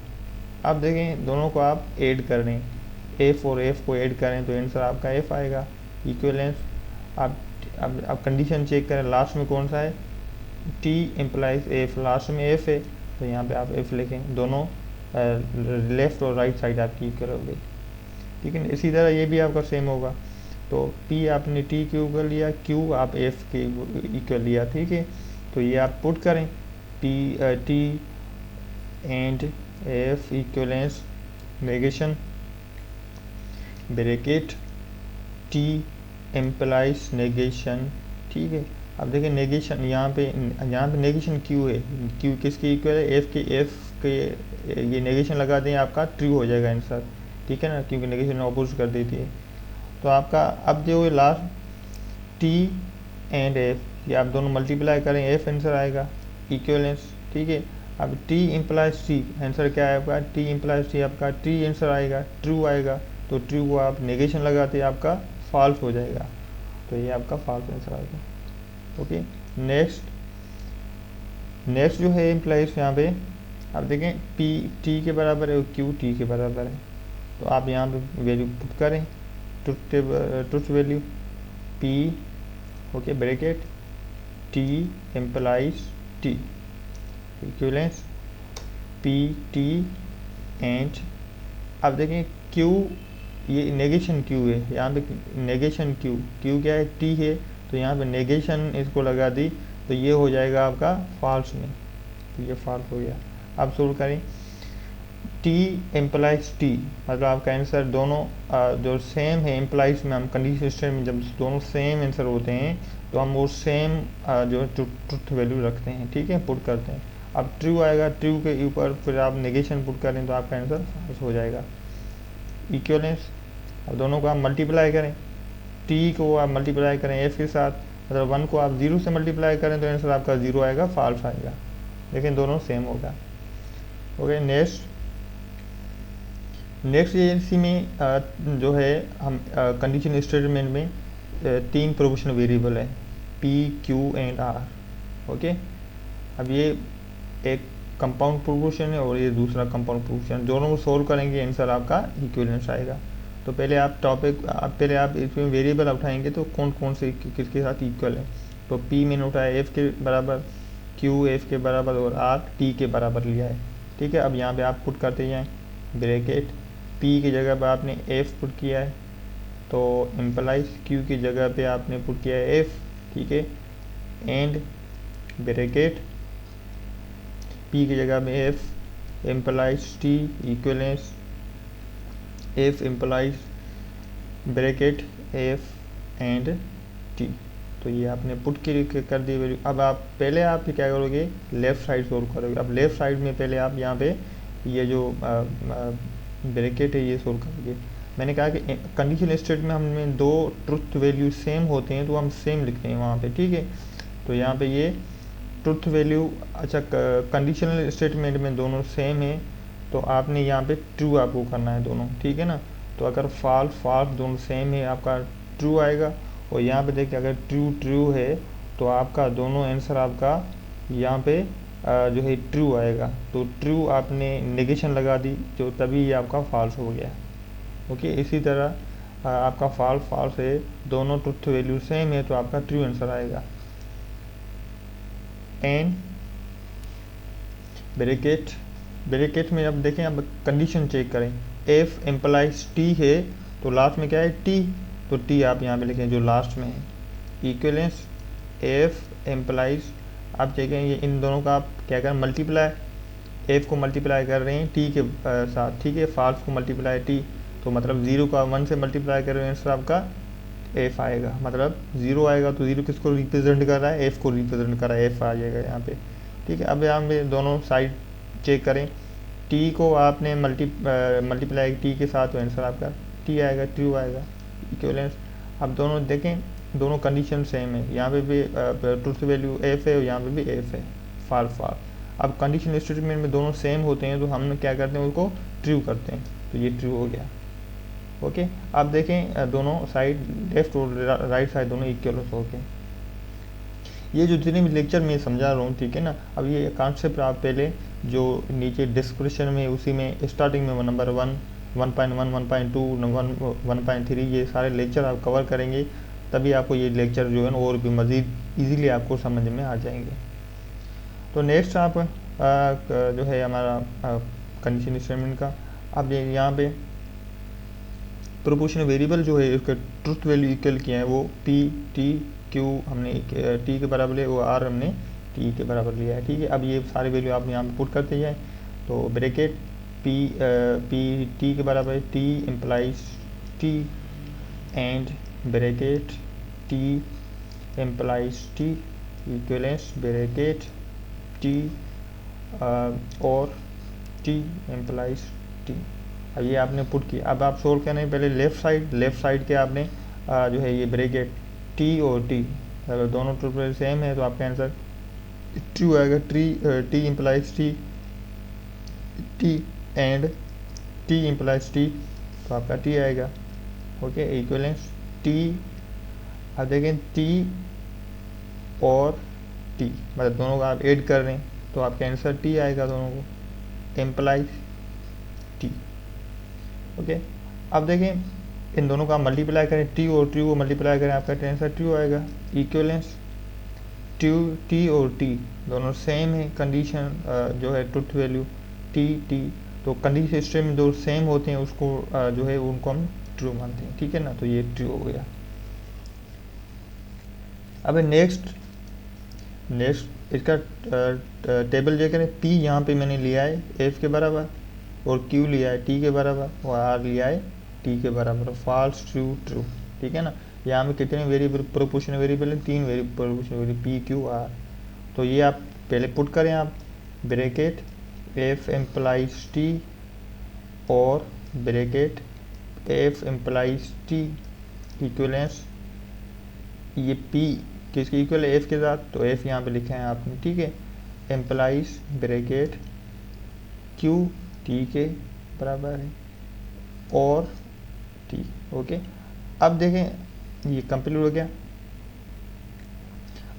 अब देखें दोनों को आप ऐड कर रहे हैं, F और F को ऐड करें तो आंसर आपका F आएगा। इक्वलेंस अब कंडीशन चेक करें, लास्ट में कौन सा है, T इम्प्लाइज F, लास्ट में F है तो यहाँ पे आप F लिखें। दोनों लेफ्ट और राइट साइड आपकी इक्वल हो गई, ठीक है। इसी तरह ये भी आपका सेम होगा, तो P आपने T के ऊपर लिया, Q आप F के इक्वल लिया, ठीक है। तो ये आप पुट करें T and F equivalence negation bracket T implies negation, ठीक है। अब देखिए नेगेशन यहाँ पे नेगेशन Q है, Q किसके इक्वल है, F के ये नेगेशन लगा दें आपका ट्रू हो जाएगा आंसर, ठीक है ना, क्योंकि नेगेशन अपोज कर देती है। तो आपका अब जो लास्ट T एंड F, ये आप दोनों मल्टीप्लाई करें, F आंसर आएगा इक्वलेंस, ठीक है। अब T इम्प्लाइज T, आंसर क्या है आपका, T इम्प्लाइज T आपका T आंसर आएगा, ट्रू आएगा, तो ट्रू को आप नेगेशन लगाते आपका फॉल्स हो जाएगा, तो ये आपका फॉल्स आंसर आएगा, ओके। नेक्स्ट जो है इम्प्लाइज, यहाँ पे आप देखें P T के बराबर है और Q T के बराबर है, तो आप यहाँ पे वैल्यू पुट करें, truth value P okay bracket T implies T equivalence P T and अब देखें Q, ये नेगेशन Q है, यहाँ पे नेगेशन Q क्या है, T है, तो यहाँ पे नेगेशन इसको लगा दी तो ये हो जाएगा आपका फॉल्स में, तो ये फॉल्स हो गया। अब सोल्व करें T एम्प्लाइज T, मतलब आपका आंसर दोनों जो सेम है, एम्प्लाइज में हम कंडीशन स्टेट में जब दोनों सेम आंसर होते हैं तो हम वो सेम जो ट्रुथ वैल्यू रखते हैं, ठीक है, पुट करते हैं। अब ट्रू आएगा, ट्रू के ऊपर फिर आप नेगेशन पुट करें तो आपका आंसर फॉल्स हो जाएगा। इक्वलेंस, अब दोनों को आप मल्टीप्लाई करें, T को आप मल्टीप्लाई करें F के साथ, मतलब 1 को आप 0 से मल्टीप्लाई करें तो आंसर आपका 0 आएगा, फॉल्स आएगा, लेकिन दोनों सेम होगा, ओके। नेक्स्ट ये इसी में जो है हम कंडीशन स्टेटमेंट में तीन प्रोपोर्शनल वेरिएबल है P, Q and R। Okay, अब ये एक कंपाउंड प्रोपोर्शन है और ये दूसरा कंपाउंड प्रोपोर्शन, दोनों को सोल्व करेंगे आंसर आपका इक्विवेलेंस आएगा। तो पहले आप इसमें वेरिएबल उठाएंगे तो कौन कौन से किसके साथ इक्वल है। तो P मैंने उठाया F के बराबर, Q F के बराबर और R T के बराबर लिया है। ठीक है, अब यहाँ पे आप पुट करते जाएँ ब्रैकेट, P की जगह पर आपने F पुट किया है तो एम्प्लाइज Q की जगह पे आपने पुट किया है F। ठीक है, एंड ब्रैकेट P की जगह में F implies T equivalence F implies bracket F and T। तो ये आपने पुट कर दी वैल्यू। अब पहले आप क्या करोगे, लेफ़्ट साइड सोल्व करोगे। अब लेफ़्ट साइड में पहले आप यहाँ पे ये जो ब्रैकेट है ये सोल्व करोगे। मैंने कहा कि कंडीशनल स्टेट में हमें दो ट्रुथ वैल्यू सेम होते हैं तो हम सेम लिखते हैं वहाँ पे। ठीक है, तो यहाँ पे ये ट्रुथ वैल्यू, अच्छा कंडीशनल स्टेटमेंट में दोनों सेम है तो आपने यहाँ पे ट्रू आपको करना है दोनों। ठीक है ना, तो अगर फॉल्स दोनों सेम है आपका ट्रू आएगा, और यहाँ पे देखिए अगर ट्रू है तो आपका दोनों आंसर आपका यहाँ पे जो है ट्रू आएगा। तो ट्रू आपने नेगेशन लगा दी जो तभी ये आपका फॉल्स हो गया। ओके, इसी तरह आपका फॉल्स है, दोनों ट्रुथ वैल्यू सेम है तो आपका ट्रू आंसर आएगा। एंड ब्रैकेट में अब देखें, अब कंडीशन चेक करें, F एम्प्लाइज T है तो लास्ट में क्या है T, तो T आप यहाँ पे लिखें जो लास्ट में है। इक्वलेंस F एम्प्लाइज, आप चेक करें ये इन दोनों का आप क्या करें मल्टीप्लाई, F को मल्टीप्लाई कर रहे हैं T के साथ। ठीक है, फॉल्स को मल्टीप्लाई T, तो मतलब 0 का 1 से मल्टीप्लाई कर रहे हैं आंसर आपका F आएगा। मतलब 0 आएगा तो 0 किसको रिप्रेजेंट कर रहा है, F को रिप्रेजेंट कर रहा है, F आ जाएगा यहाँ पे। ठीक है, अब यहाँ पे दोनों साइड चेक करें, T को आपने मल्टीप्लाई T के साथ तो आंसर आपका T आएगा, ट्रू आएगा, इक्विवेलेंस। अब दोनों देखें दोनों कंडीशन सेम है, यहाँ पे भी ट्रुथ वैल्यू F है और यहाँ पे भी F है, फॉल्स। अब कंडीशन स्टेटमेंट में दोनों सेम होते हैं तो हम क्या करते हैं उसको ट्रू करते हैं, तो ये ट्रू हो गया। ओके, अब देखें दोनों साइड लेफ्ट और राइट साइड दोनों इक्वल हो गए। ये जो जितने भी लेक्चर में समझा रहा हूँ, ठीक है ना, अब ये कॉन्सेप्ट आप पहले जो नीचे डिस्क्रिप्शन में उसी में स्टार्टिंग में नंबर 1, 1.1, 1.2, 1.3 ये सारे लेक्चर आप कवर करेंगे, तभी आपको ये लेक्चर जो है ना और भी मज़ीद ईजीली आपको समझ में आ जाएंगे। तो नेक्स्ट आप जो है हमारा कंडीशन स्टेटमेंट का, अब यहाँ पे प्रोपोर्शनल वेरिएबल जो है उसका ट्रुथ वैल्यू इक्वल किया है वो P, T, Q हमने T के बराबर है, वो R हमने T के बराबर लिया है। ठीक है, अब ये सारे वैल्यू आप यहाँ पे पुट करते जाए तो ब्रैकेट P T के बराबर है, T implies T and bracket T implies T equivalence bracket T और T एम्प्लाइज T। अब ये आपने पुट किया। अब आप सोल्व करने पहले लेफ़्ट साइड के आपने जो है ये ब्रैकेट T और T, अगर दोनों ट्रू सेम है तो आपका आंसर ट्रू आएगा। T implies T and T implies T, तो आपका T आएगा। ओके, इक्वलेंस T, अब देखें T और T मतलब दोनों का आप ऐड कर रहे हैं तो आपका आंसर T आएगा, दोनों को एम्प्लाइज T। ओके, अब देखें इन दोनों का मल्टीप्लाई करें, T और T को मल्टीप्लाई करें, आपका आंसर ट्रू आएगा। इक्वलेंस T और T दोनों सेम है, कंडीशन जो है ट्रुथ वैल्यू T, तो कंडीशन स्टेटमेंट में दो सेम होते हैं उसको जो है उनको हम ट्रू मानते हैं। ठीक है ना, तो ये ट्रू हो गया। अब नेक्स्ट इसका टेबल जो करें, P यहाँ पे मैंने लिया है F के बराबर और Q लिया है T के बराबर और R लिया है T के बराबर, फॉल्स ट्रू। ठीक है ना, यहाँ में कितने वेरिएबल प्रोपोर्शनल वेरिएबल है, 3 variable proportional variable P, Q, R। तो ये आप पहले पुट करें, आप ब्रैकेट F एम्प्लाइज T और bracket F implies T equivalence, ये P किसके इक्वल है, F के साथ, तो F यहाँ पे लिखा है आपने। ठीक है, एम्प्लाइज ब्रैकेट Q T के बराबर है और T। ओके, अब देखें ये कंप्लीट हो गया।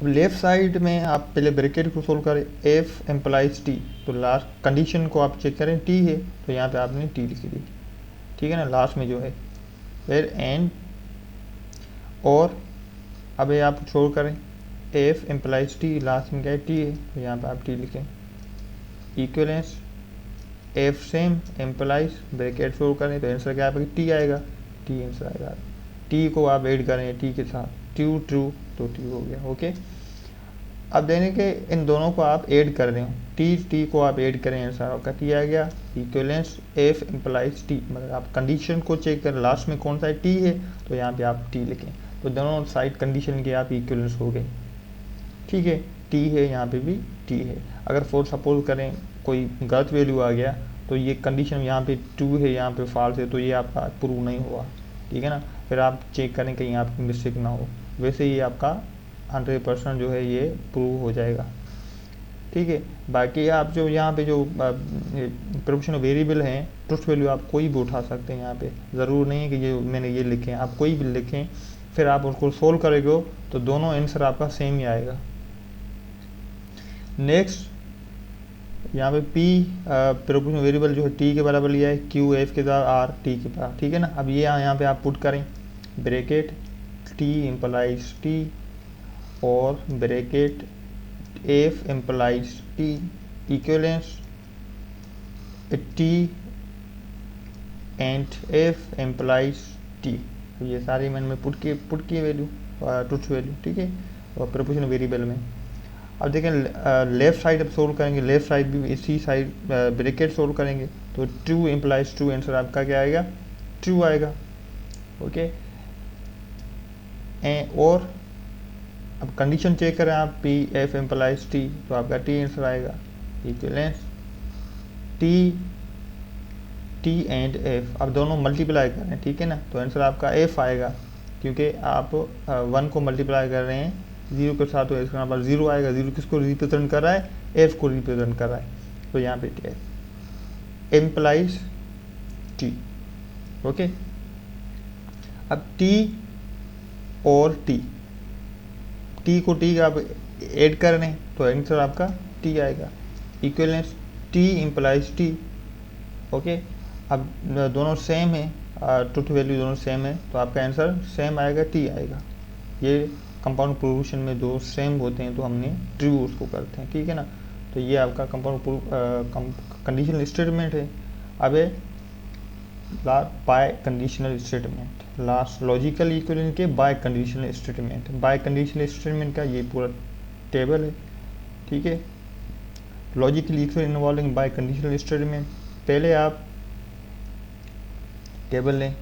अब लेफ्ट साइड में आप पहले ब्रैकेट को सोल्व करें, एफ एम्प्लाइज टी, तो लास्ट कंडीशन को आप चेक करें, टी है तो यहाँ पे आपने टी लिख दी, ठीक है ना, लास्ट में जो है। फिर एंड और अब ये आप छोड़ करें, एफ एम्प्लाइज टी, लास्ट में क्या है, टी है तो यहाँ पे आप टी लिखें। Equivalence F same implies, bracket show करें तो आंसर क्या आएगा, टी आएगा, टी आंसर आएगा। टी को आप ऐड करें टी के साथ, ट्रू ट्रू तो टी हो गया। ओके, अब देने के इन दोनों को आप ऐड कर दें, टी को आप ऐड करें, आंसर आपका टी आ गया। इक्वलेंस एफ एम्प्लाइज टी, मतलब आप कंडीशन को चेक करें लास्ट में कौन सा टी है तो यहाँ पे आप टी लिखें, तो दोनों साइड कंडीशन के आप इक्वलेंस हो गए, ठीक है। टी है यहाँ पे भी टी है। अगर फॉर सपोज करें कोई गलत वैल्यू आ गया तो ये कंडीशन यहाँ पे ट्रू है, यहाँ पे फॉल्स है, तो ये आपका प्रूव नहीं हुआ, ठीक है ना। फिर आप चेक करें कहीं आपकी मिस्टेक ना हो, वैसे ही आपका 100% जो है ये प्रूव हो जाएगा, ठीक है। बाकी आप जो यहाँ पे जो प्रोपोर्शनल वेरिएबल हैं, ट्रुथ वैल्यू आप कोई भी उठा सकते हैं यहाँ पे, ज़रूर नहीं है कि ये मैंने ये लिखे, आप कोई भी लिखें, फिर आप उसको सोल्व करेंगे तो दोनों आंसर आपका सेम ही आएगा। नेक्स्ट यहाँ पे पी प्रोपोर्शनल वेरिएबल जो है टी के बराबर लिया है, क्यू एफ के साथ आर टी के पास, ठीक है ना। अब ये यहाँ पे आप पुट करें ब्रैकेट टी एम्प्लाइज टी और bracket F implies T equivalence T and F implies T, ये सारी मैंने पुट की वैल्यू ट्रुथ वैल्यू, ठीक है, और प्रोपोर्शनल वेरिएबल में। अब देखें लेफ्ट साइड अब सोल्व करेंगे, लेफ्ट साइड भी इसी साइड ब्रैकेट सोल्व करेंगे तो ट्रू एम्प्लाइज ट्रू, आंसर आपका क्या आएगा, ट्रू आएगा। ओके, और अब कंडीशन चेक करें आप, पी एफ एम्प्लाइज टी, तो आपका टी आंसर आएगा। इक्वलेंस टी एंड एफ, अब दोनों मल्टीप्लाई करें, ठीक है ना, तो आंसर आपका एफ आएगा, क्योंकि आप 1 को मल्टीप्लाई कर रहे हैं 0 के साथ, तो इसका नंबर 0 आएगा। 0 किसको रिप्रेजेंट कर रहा है, एफ को रिप्रेजेंट कर रहा है, तो यहाँ पे एफ एम्प्लाइज टी। ओके, अब टी और टी को टी का आप ऐड कर रहे हैं तो आंसर आपका टी आएगा। Equivalence T implies T. Okay, अब दोनों सेम है, ट्रुथ वैल्यू दोनों सेम है, तो आपका आंसर सेम आएगा, टी आएगा। ये कंपाउंड प्रोपोर्शन में दो सेम होते हैं तो हमने ट्रू उसको करते हैं, ठीक है ना। तो ये आपका कंपाउंड कंडीशनल स्टेटमेंट है। अब biconditional statement, last logical equivalent के biconditional statement, biconditional statement का ये पूरा टेबल है, ठीक है। Logical equivalent involving biconditional statement, पहले आप टेबल लें,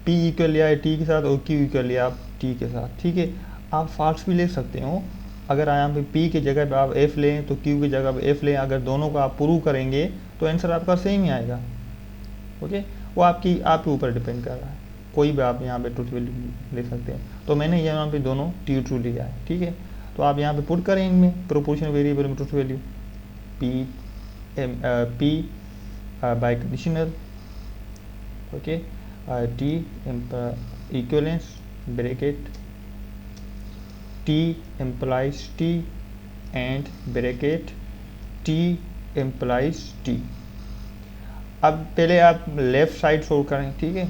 P इक्वल लिया है टी के साथ और Q इक्वल लिया आप टी के साथ, ठीक है। आप फॉल्स भी ले सकते हो, अगर यहाँ पे P की जगह पे आप F लें तो Q की जगह पे F लें, अगर दोनों को आप प्रूव करेंगे तो आंसर आपका सेम ही आएगा। ओके, वो आपके ऊपर डिपेंड कर रहा है, कोई भी आप यहाँ पे ट्रुथ वैल्यू ले सकते हैं। तो मैंने यहाँ पे दोनों ट्रू लिया है, ठीक है। तो आप यहाँ पे पुट करें इनमें प्रोपोर्शनल वेरिएबल में truth value P biconditional, okay, T equivalence bracket T implies T and bracket T implies T। अब पहले आप लेफ़्ट साइड शो करें, ठीक है।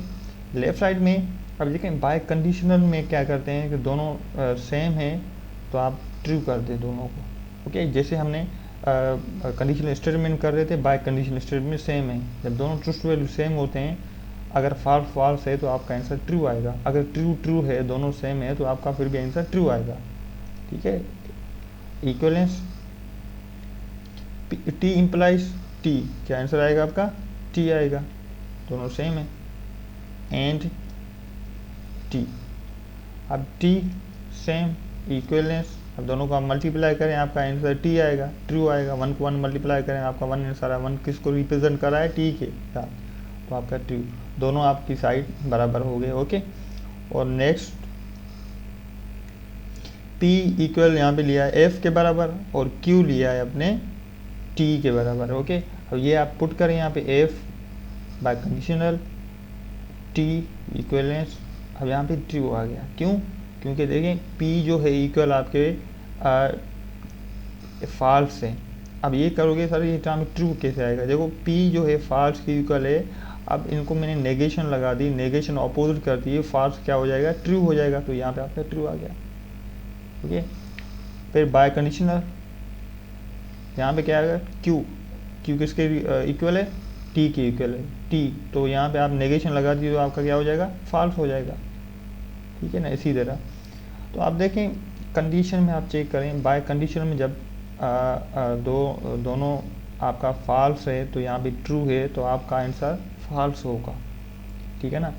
लेफ़्ट साइड में अब देखें बाय कंडीशनल में क्या करते हैं कि दोनों सेम हैं तो आप ट्रू कर दें दोनों को। ओके, जैसे हमने कंडीशनल स्टेटमेंट कर रहे थे, बाय कंडीशनल स्टेटमेंट सेम है, जब दोनों ट्रू वैल्यू सेम होते हैं, अगर फॉल्स है तो आपका आंसर ट्रू आएगा, अगर ट्रू है दोनों सेम है तो आपका फिर भी आंसर ट्रू आएगा, ठीक है। इक्वलेंस T इम्प्लाइज T, क्या आंसर आएगा आपका, T आएगा, दोनों सेम है। एंड T, अब T सेम इक्वलेंस, अब दोनों को आप मल्टीप्लाई करें आपका आंसर T आएगा, ट्रू आएगा। 1 को 1 मल्टीप्लाई करें आपका 1 आंसर आएगा। 1 किसको रिप्रेजेंट कर रहा है, T के साथ, तो आपका ट्रू, दोनों आपकी साइड बराबर हो गए। ओके, और नेक्स्ट P इक्वल यहाँ पे लिया है F के बराबर और Q लिया है अपने T के बराबर। ओके, अब ये आप पुट करें यहाँ पे F bye conditional T equivalence अब यहाँ पे ट्रू आ गया, क्यों? क्योंकि देखें P जो है इक्वल आपके फॉल्स है। अब ये करोगे सर ये टर्म ट्रू कैसे आएगा? देखो P जो है फॉल्स की इक्वल है। अब इनको मैंने नेगेशन लगा दी, नेगेशन अपोजिट कर दी, फॉल्स क्या हो जाएगा? ट्रू हो जाएगा। तो यहाँ पे आपका ट्रू आ गया। ओके, फिर बाय कंडीशनल यहाँ पे क्या आएगा? क्यू, क्यू किसके इक्वल है? टी के इक्वल है, टी। तो यहाँ पे आप नेगेशन लगा दिए तो आपका क्या हो जाएगा? फॉल्स हो जाएगा। ठीक है ना, इसी तरह। तो आप देखें कंडीशन में आप चेक करें, बाय कंडीशन में जब दोनों आपका फॉल्स है तो यहाँ पे ट्रू है, तो आपका आंसर फॉल्स होगा। ठीक है ना।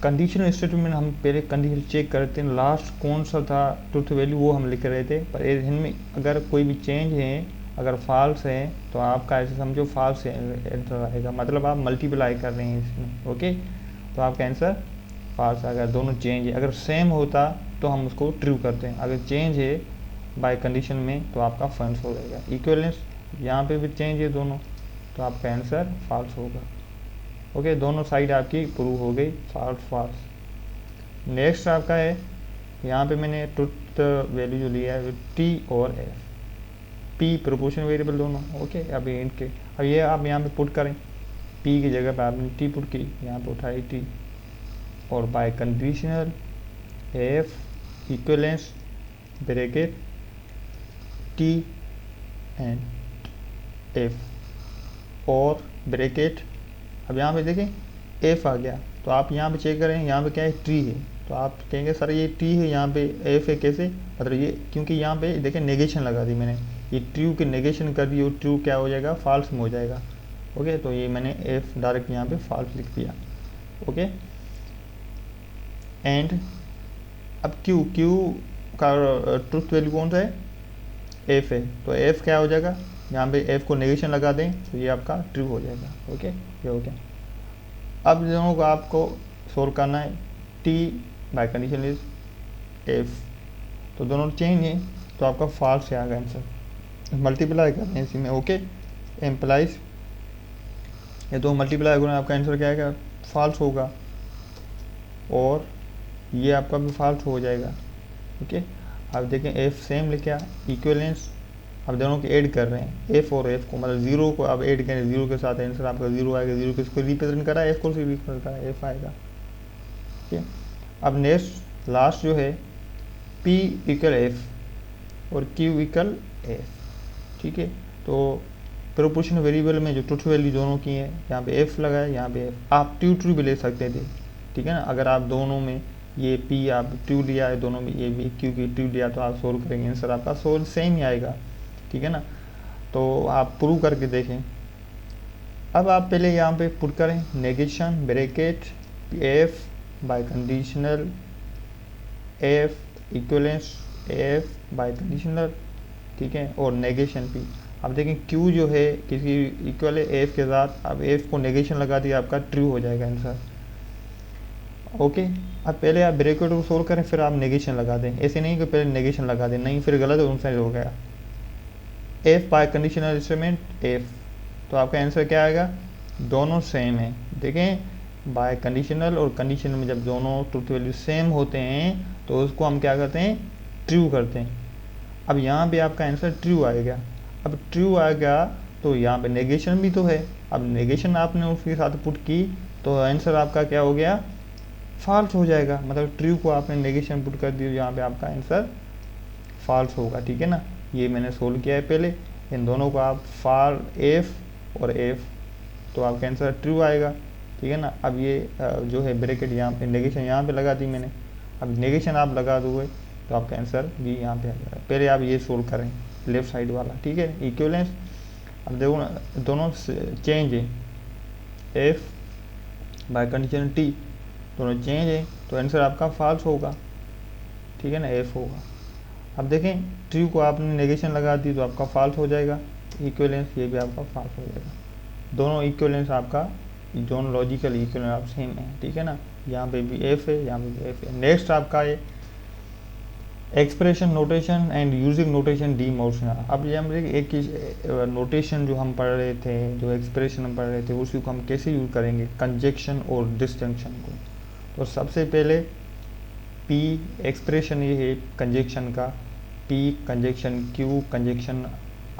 कंडीशनल स्टेटमेंट हम पहले कंडीशन चेक करते हैं, लास्ट कौन सा था ट्रूथ वैल्यू वो हम लिख रहे थे, पर इनमें अगर कोई भी चेंज है, अगर फॉल्स है तो आपका ऐसे समझो फॉल्स आंसर आएगा, मतलब आप मल्टीप्लाई कर रहे हैं इसमें। ओके, तो आपका आंसर फॉल्स आएगा। दोनों चेंज है, अगर सेम होता तो हम उसको ट्रू करते हैं, अगर चेंज है बाय कंडीशन में तो आपका फॉल्स हो जाएगा। इक्वलेंस यहाँ पे भी चेंज है दोनों, तो आपका आंसर फॉल्स होगा। ओके, दोनों साइड आपकी प्रूव हो गई फॉल्स फॉल्स। नेक्स्ट आपका है, यहाँ पे मैंने ट्रुथ वैल्यू जो लिया है टी और एफ, पी प्रोपोर्शन वेरिएबल दोनों। ओके, अब इनके अब ये आप यहाँ पे पुट करें, पी की जगह पे आपने टी पुट की, यहाँ पे उठाई टी, और bye conditional F equivalence bracket T and F और ब्रैकेट। अब यहाँ पे देखें एफ आ गया, तो आप यहाँ पे चेक करें, यहाँ पे क्या है? ट्री है। तो आप कहेंगे सर ये टी है, यहाँ पे एफ है, कैसे? मतलब ये क्योंकि यहाँ पे देखें नेगेशन लगा दी मैंने, ये ट्रू के नेगेशन कर दी, और ट्रू क्या हो जाएगा? फॉल्स में हो जाएगा। ओके, तो ये मैंने एफ डायरेक्ट यहाँ पे फॉल्स लिख दिया। ओके, एंड अब क्यू, क्यू का ट्रूथ वैल्यू कौन सा है? एफ है, तो एफ क्या हो जाएगा? यहाँ पे एफ को नेगेशन लगा दें तो ये आपका ट्रू हो जाएगा। ओके, ये हो गया। अब दोनों को आपको सोल्व करना है, T bicondition is F, तो दोनों चेंज है तो आपका फॉल्स से आएगा आंसर। मल्टीप्लाई करते हैं इसी में। ओके, एम्प्लाइज ये दो मल्टीप्लाई करें, आपका आंसर क्या आएगा? फॉल्स होगा, और ये आपका भी फॉल्स हो जाएगा। ओके, अब देखें एफ सेम लिखे, इक्वलेंस अब दोनों को ऐड कर रहे हैं, एफ और एफ को, मतलब जीरो को आप ऐड करें, जीरो के साथ आंसर आपका जीरो आएगा। जीरो किसको रिप्रेजेंट करा है? एफ को रिप्रेजेंट करा है, एफ आएगा। ठीक है, अब नेक्स्ट लास्ट जो है पी इक्वल एफ और क्यू इक्वल एफ। ठीक है, तो प्रोपोर्शनल वेरिएबल में जो ट्रूथ वैल्यू दोनों की है, यहाँ पे एफ लगा है, यहाँ पे एफ। आप ट्रू भी ले सकते थे। ठीक है ना, अगर आप दोनों में ये पी आप ट्रू लिया है, दोनों में ये भी क्यू की ट्रू लिया, तो आप सोल्व करेंगे, आंसर आपका सोल्व सेम ही आएगा। ठीक है ना, तो आप प्रूव करके देखें। अब आप पहले यहाँ पे पुट करें negation bracket F bye conditional F equivalence F bye conditional. ठीक है, और नेगेशन पी। अब देखें क्यू जो है किसी इक्वल है एफ के साथ, अब एफ को नेगेशन लगा दिया, आपका ट्रू हो जाएगा आंसर। ओके, अब पहले आप ब्रैकेट को सोल्व करें, फिर आप नेगेशन लगा दें, ऐसे नहीं कि पहले नेगेशन लगा दें, नहीं फिर गलत आंसर हो गया। F bye conditional statement F, तो आपका आंसर क्या आएगा? दोनों सेम है। देखें बाय कंडीशनल और कंडीशनल में जब दोनों ट्रूथ वैल्यू सेम होते हैं तो उसको हम क्या करते हैं? ट्रू करते हैं। अब यहाँ पे आपका आंसर ट्रू आएगा। अब ट्रू आएगा तो यहाँ पे नेगेशन भी तो है, अब नेगेशन आपने उसके साथ पुट की तो आंसर आपका क्या हो गया? फॉल्स हो जाएगा। मतलब ट्रू को आपने नेगेशन पुट कर दिया, यहाँ पे आपका आंसर फॉल्स होगा। ठीक है ना, ये मैंने सोल्व किया है पहले। इन दोनों को आप फॉर एफ और एफ, तो आपका आंसर ट्रू आएगा। ठीक है ना, अब ये जो है ब्रैकेट यहाँ पे नेगेशन यहाँ पे लगा दी मैंने, अब नेगेशन आप लगा दोगे तो आपका आंसर भी यहाँ पे आ जाएगा। पहले आप ये सोल्व करें लेफ्ट साइड वाला। ठीक है, इक्विवेलेंस। अब देखो ना दोनों चेंज है, एफ बाय कंडीशन टी, दोनों चेंज है तो आंसर आपका फॉल्स होगा। ठीक है ना, एफ होगा। अब देखें ट्रू को आपने नेगेशन लगा दी तो आपका फॉल्स हो जाएगा। इक्विवेलेंस ये भी आपका फॉल्स हो जाएगा। दोनों इक्विवेलेंस आपका दोनों लॉजिकल इक्विवेलेंस आप सेम है। ठीक है ना, यहाँ पे भी एफ है, यहाँ पे भी एफ है। नेक्स्ट आपका ये expression notation and using notation De Morgan. अब ये हम एक नोटेशन जो हम पढ़ रहे थे, जो एक्सप्रेशन हम पढ़ रहे थे, उसी को हम कैसे यूज करेंगे कंजक्शन और डिस्जंक्शन को। तो सबसे पहले पी एक्सप्रेशन ये है कंजक्शन का, P conjunction Q conjunction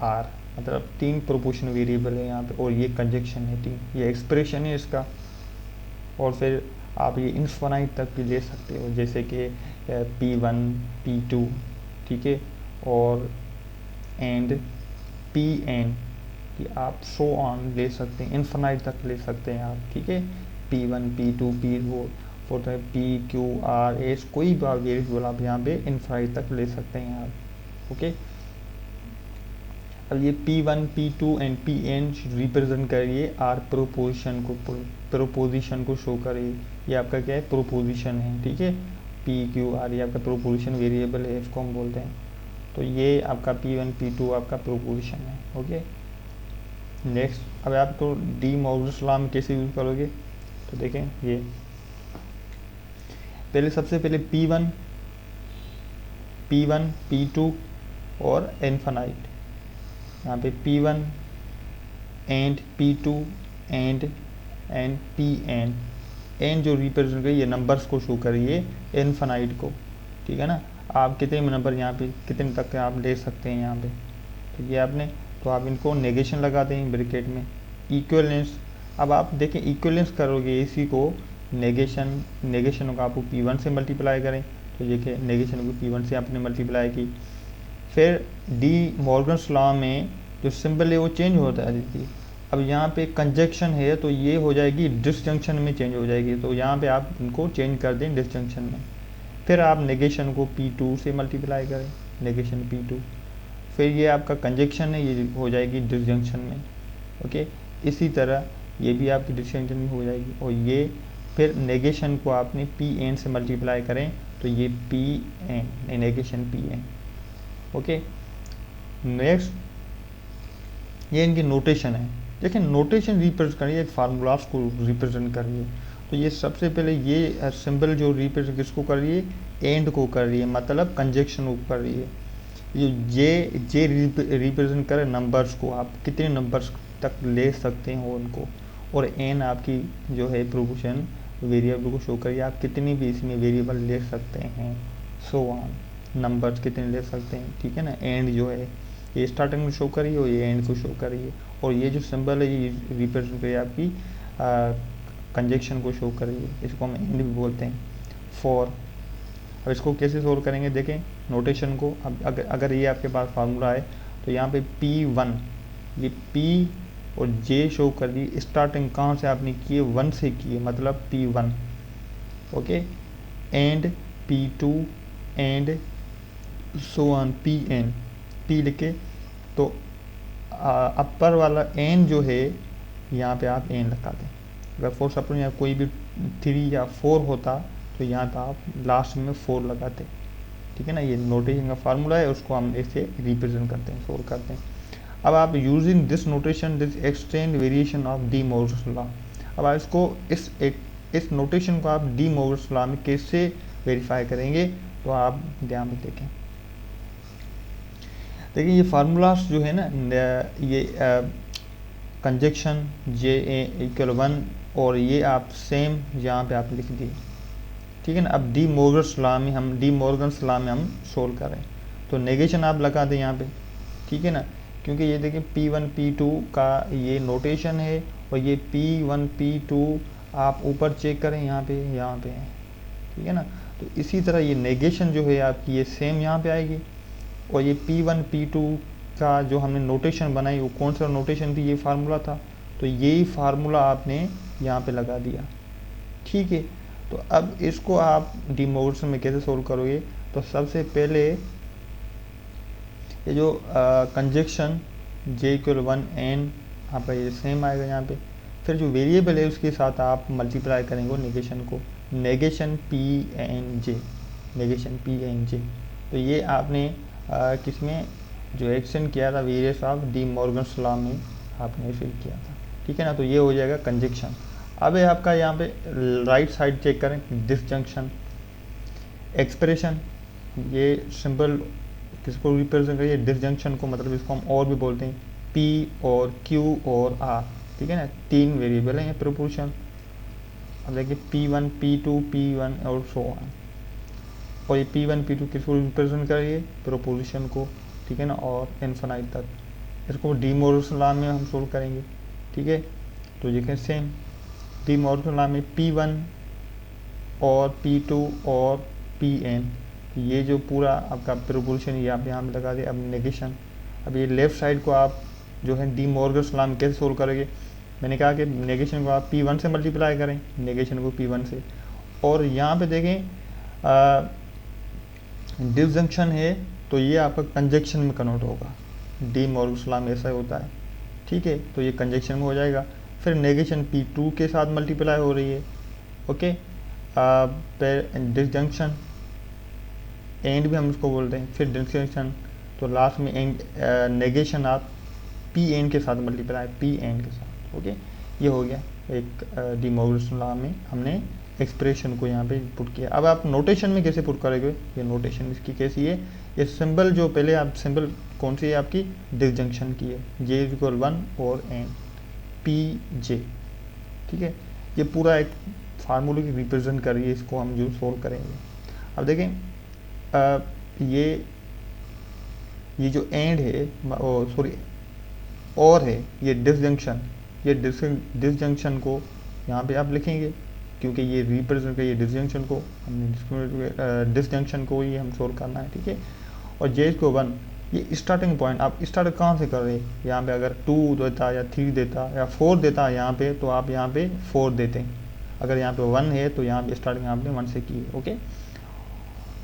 R, मतलब 3 प्रोपोर्शन वेरिएबल है यहाँ पे, और ये कंजक्शन है 3, ये एक्सप्रेशन है इसका। और फिर आप ये इनफाइनाइट तक भी ले सकते हो, जैसे कि P1 P2, ठीक है, और एंड Pn, कि आप सो ऑन ले सकते हैं, इनफाइनाइट तक ले सकते हैं आप, ठीक है। P1 P2 P4 P, Q, R, S, कोई भी वेरिएबल आप यहाँ पे इनफाइनाइट तक ले सकते हैं आप, ओके। अब ये P1 P2 and Pn represent करिए आर प्रोपोजिशन को शो करिए, ये आपका क्या है, प्रोपोजिशन है, ठीक है। P Q R ये आपका प्रोपोजिशन वेरिएबल है, इसको हम बोलते हैं। तो ये आपका P1 P2 आपका प्रोपोजिशन है, ओके। नेक्स्ट, अब आप तो डी मॉर्गन्स लॉ में कैसे यूज़ करोगे, तो देखें ये पहले सबसे पहले P1 P2 और इनफाइनाइट, यहाँ पे P1 and P2 and Pn, n जो रिप्रेजेंट करिए ये नंबर्स को शो करिए इनफाइनाइट को, ठीक है ना। आप कितने नंबर यहाँ पे कितने तक आप ले सकते हैं यहाँ पे, तो ये आपने, तो आप इनको नेगेशन लगा दें ब्रैकेट में, इक्विवेलेंस। अब आप देखें इक्विवेलेंस करोगे इसी को, नेगेशन को आप P1 से मल्टीप्लाई करें, तो देखिए नेगेशन को P1 से आपने मल्टीप्लाई की। फिर डी मॉर्गन्स लॉ में जो सिंबल है वो चेंज होता है, देखिए अब यहाँ पे कंजक्शन है तो ये हो जाएगी डिसजंक्शन में चेंज हो जाएगी, तो यहाँ पे आप इनको चेंज कर दें डिसजंक्शन में। फिर आप नेगेशन को P2 से मल्टीप्लाई करें, नेगेशन P2, फिर ये आपका कंजक्शन है, ये हो जाएगी डिसजंक्शन में, ओके। इसी तरह ये भी आपकी डिसजंक्शन में हो जाएगी, और ये फिर नेगेशन को आपने Pn से मल्टीप्लाई करें तो ये Pn, negation Pn, okay. Next, ये इनकी नोटेशन है, देखिए नोटेशन रिप्रेजेंट करिए, फार्मूलास को रिप्रेजेंट करिए। तो ये सबसे पहले ये सिंबल जो रिप्रेजेंट किसको कर रही है, एंड को कर रही है, मतलब कंजक्शन को कर रही है। जो जे रिप्रेजेंट करे नंबर्स को, आप कितने नंबर्स तक ले सकते हो उनको, और एन आपकी जो है प्रोपोर्शन वेरिएबल को शो करिए, आप कितनी भी इसमें वेरिएबल ले सकते हैं, सो ऑन, नंबर्स कितने ले सकते हैं, ठीक है ना। एंड जो है ये स्टार्टिंग में शो करिए और ये एंड को शो करिए, और ये जो सिंबल है ये रिप्रेजेंट करिए आपकी कंजक्शन को शो करिए, इसको हम एंड भी बोलते हैं, फॉर। अब इसको कैसे सोल्व करेंगे, देखें नोटेशन को। अब अगर ये आपके पास फार्मूला है तो यहाँ पे P1, ये P और J शो कर दी, स्टार्टिंग कहाँ से आपने किए, 1 से किए, मतलब P1, okay, and P2 and so on Pn, P लिखे, तो अपर वाला n जो है यहाँ पे आप n लगा दें। अगर फोर सपोज यहाँ कोई भी 3 या 4 होता तो यहाँ पे आप लास्ट में 4 लगाते, ठीक है ना। ये नोटेशन का फार्मूला है, उसको हम ऐसे रिप्रेजेंट करते हैं, सोल्व करते हैं। अब आप using this notation this extend variation of D Morgan's law, अब आप इसको इस नोटेशन को आप डी मॉर्गन्स लॉ में कैसे वेरीफाई करेंगे, तो आप ध्यान में देखें। देखिए ये फार्मूलास जो है ना, ये कंजक्शन J=1, और ये आप सेम यहाँ पे आप लिख दिए, ठीक है ना। अब डी मॉर्गन्स लॉ में हम सोल्व करें, तो नेगेशन आप लगा दें यहाँ पे, ठीक है ना, क्योंकि ये देखिए P1 P2 का ये नोटेशन है, और ये P1 P2 आप ऊपर चेक करें यहाँ पे है, ठीक है ना। तो इसी तरह ये नेगेशन जो है आपकी ये सेम यहाँ पे आएगी, और ये P1 P2 का जो हमने नोटेशन बनाई वो कौन सा नोटेशन थी, ये फार्मूला था, तो यही फार्मूला आपने यहाँ पे लगा दिया, ठीक है। तो अब इसको आप डी मॉर्गन्स में कैसे सोल्व करोगे, तो सबसे पहले ये जो कंजक्शन J=1 n आपका ये सेम आएगा यहाँ पे, फिर जो वेरिएबल है उसके साथ आप मल्टीप्लाई करेंगे नेगेशन को, नेगेशन Pn, तो ये आपने किसमें जो एक्शन किया था, various of D Morgan's law में आपने फिल किया था, ठीक है ना। तो ये हो जाएगा कंजक्शन। अब है आपका यहाँ पे राइट साइड चेक करें, डिसजंक्शन एक्सप्रेशन, ये सिंपल किसको रिप्रेजेंट करिए, डिसजंक्शन को, मतलब इसको हम और भी बोलते हैं P और Q और R, ठीक है ना, 3 वेरिएबल हैं ये प्रोपोर्शन। अब देखिए P1 P2 P1 और सो ऑन। और ये P1 P2 किसको रिप्रेजेंट करिए, प्रोपोजिशन को, ठीक है ना, और इन्फिनाइट तक। इसको डी मोर्गन्स लॉ में हम सोल्व करेंगे, ठीक है। तो देखें सेम डी मोर्गन्स लॉ में P1 और P2 और Pn, ये जो पूरा आपका प्रोपोजिशन ये आप यहाँ पे लगा दे। अब नेगेशन, अब ये लेफ्ट साइड को आप जो है डी मोर्गन्स लॉ में कैसे सोल्व करेंगे, मैंने कहा कि नेगेशन को आप P1 से मल्टीप्लाई करें, नेगेशन को P1 से, और यहाँ पे देखें डिसजंक्शन है तो ये आपका कंजक्शन में कन्वर्ट होगा। डी मोर्गन्स लॉ में ऐसा होता है, ठीक है। तो ये कंजक्शन में हो जाएगा। फिर नेगेशन P2 के साथ मल्टीप्लाई हो रही है, ओके। फिर डिसजंक्शन, एंड भी हम इसको बोलते हैं, फिर डिसजंक्शन, तो लास्ट में एंड नेगेशन आप Pn के साथ मल्टीप्लाई, Pn के साथ, ओके। ये हो गया एक डी मोर्गन्स लॉ में हमने एक्सप्रेशन को यहाँ पे पुट किया। अब आप नोटेशन में कैसे पुट करोगे, ये नोटेशन इसकी कैसी है, ये सिंबल जो पहले आप सिंबल कौन सी है आपकी, डिसजंक्शन की है, J=1 और N Pj, ठीक है। ये पूरा एक फार्मूले की रिप्रेजेंट कर रही है, इसको हम जो सोल्व करेंगे। अब देखें ये जो एंड है, सॉरी और है, ये डिसजंक्शन, ये डिसजंक्शन को यहाँ पे आप लिखेंगे क्योंकि ये रिप्रेजेंट है, ये डिसजंक्शन को हमने डिसजंक्शन को ये हम सोल्व करना है, ठीक है। और J=1, ये स्टार्टिंग पॉइंट, आप स्टार्ट कहाँ से कर रहे हैं, यहाँ पे अगर 2 देता या 3 देता या 4 देता यहाँ पे, तो आप यहाँ पे 4 देते हैं। अगर यहाँ पे 1 है तो यहाँ पे स्टार्टिंग आपने 1 से की है, ओके।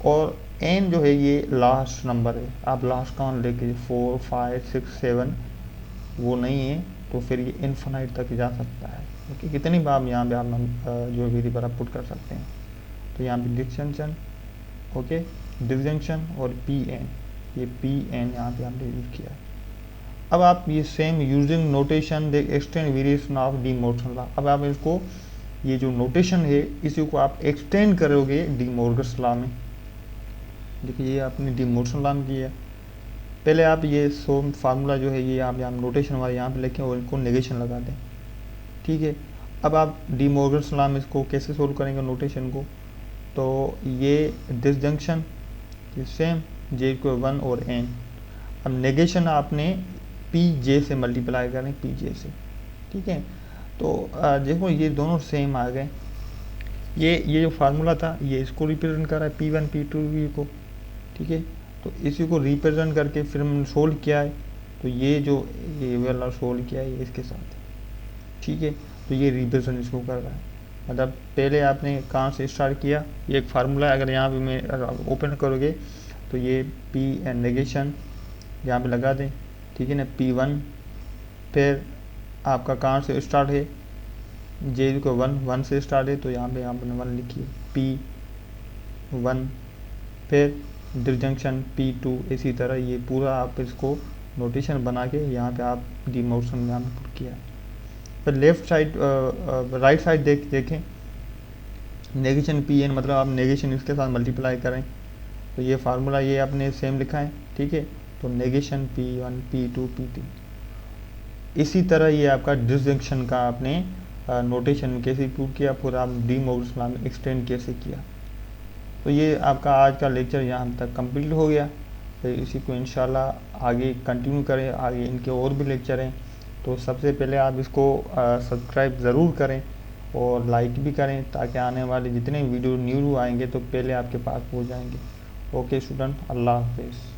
और n जो है ये लास्ट नंबर है, आप लास्ट काउंट लेके 4 5 6 7 वो नहीं है तो फिर ये इन्फिनाइट तक जा सकता है, ओके। कितनी बार यहाँ पे आप जो वेरिएबल आप पुट कर सकते हैं। तो यहाँ पे डिसजंक्शन, ओके, डिसजंक्शन और Pn, ये Pn यहाँ पे हमने यूज किया है। अब आप ये same using notation the extend variation of De Morgan's law, अब आप इसको ये जो नोटेशन है इसी को आप एक्सटेंड करोगे डी मोर्गन्स लॉ में। देखिए ये आपने डी मोर्गन्स लॉ में किया, पहले आप ये फार्मूला जो है ये आप नोटेशन वाले यहाँ पे लिखें और इनको नेगेशन लगा दें, ठीक है। अब आप डी मोर्गन्स लॉ में इसको कैसे सोल्व करेंगे नोटेशन को, तो ये डिसजंक्शन सेम J=1 और N, अब नेगेशन आपने Pj से मल्टीप्लाई करें, Pj से, ठीक है। तो देखो ये दोनों सेम आ गए, ये जो फार्मूला था ये इसको रिप्रेजेंट कर रहा है P1 P2 को, ठीक है। तो इसी को रिप्रेजेंट करके फिर हमने सोल्व किया है, तो ये जो ये वाला सोल्व किया है ये इसके साथ, ठीक है। तो ये रिप्रेजेंट इसको कर रहा है, मतलब पहले आपने कहाँ से स्टार्ट किया, ये एक फार्मूला है, अगर यहाँ पे मैं ओपन करोगे तो ये P एंड नेगेशन यहाँ पे लगा दें, ठीक है ना, P1, फिर आपका कहाँ से स्टार्ट है, J=1 से स्टार्ट है, तो यहाँ पे आपने 1 लिखिए, P1, फिर डिसजंक्शन P2, इसी तरह ये पूरा आप इसको नोटेशन बना के यहाँ पे आप डी मोर्गन्स में यहाँ पुट किया। फिर लेफ्ट साइड राइट साइड देखें, नेगेशन Pn, मतलब आप नेगेशन इसके साथ मल्टीप्लाई करें, तो ये फार्मूला ये आपने सेम लिखा है, ठीक है। तो नेगेशन P1 P2 P3, इसी तरह ये आपका डिसजंक्शन का आपने नोटेशन कैसे पुट किया, पूरा आप डी मोर्गन्स लॉ में एक्सटेंड कैसे किया। तो ये आपका आज का लेक्चर यहाँ तक कंप्लीट हो गया। फिर इसी को इंशाल्लाह आगे कंटिन्यू करें, आगे इनके और भी लेक्चर हैं। तो सबसे पहले आप इसको सब्सक्राइब ज़रूर करें और लाइक भी करें, ताकि आने वाले जितने वीडियो न्यू आएंगे तो पहले आपके पास पहुँच जाएंगे। ओके स्टूडेंट, अल्लाह हाफिज़।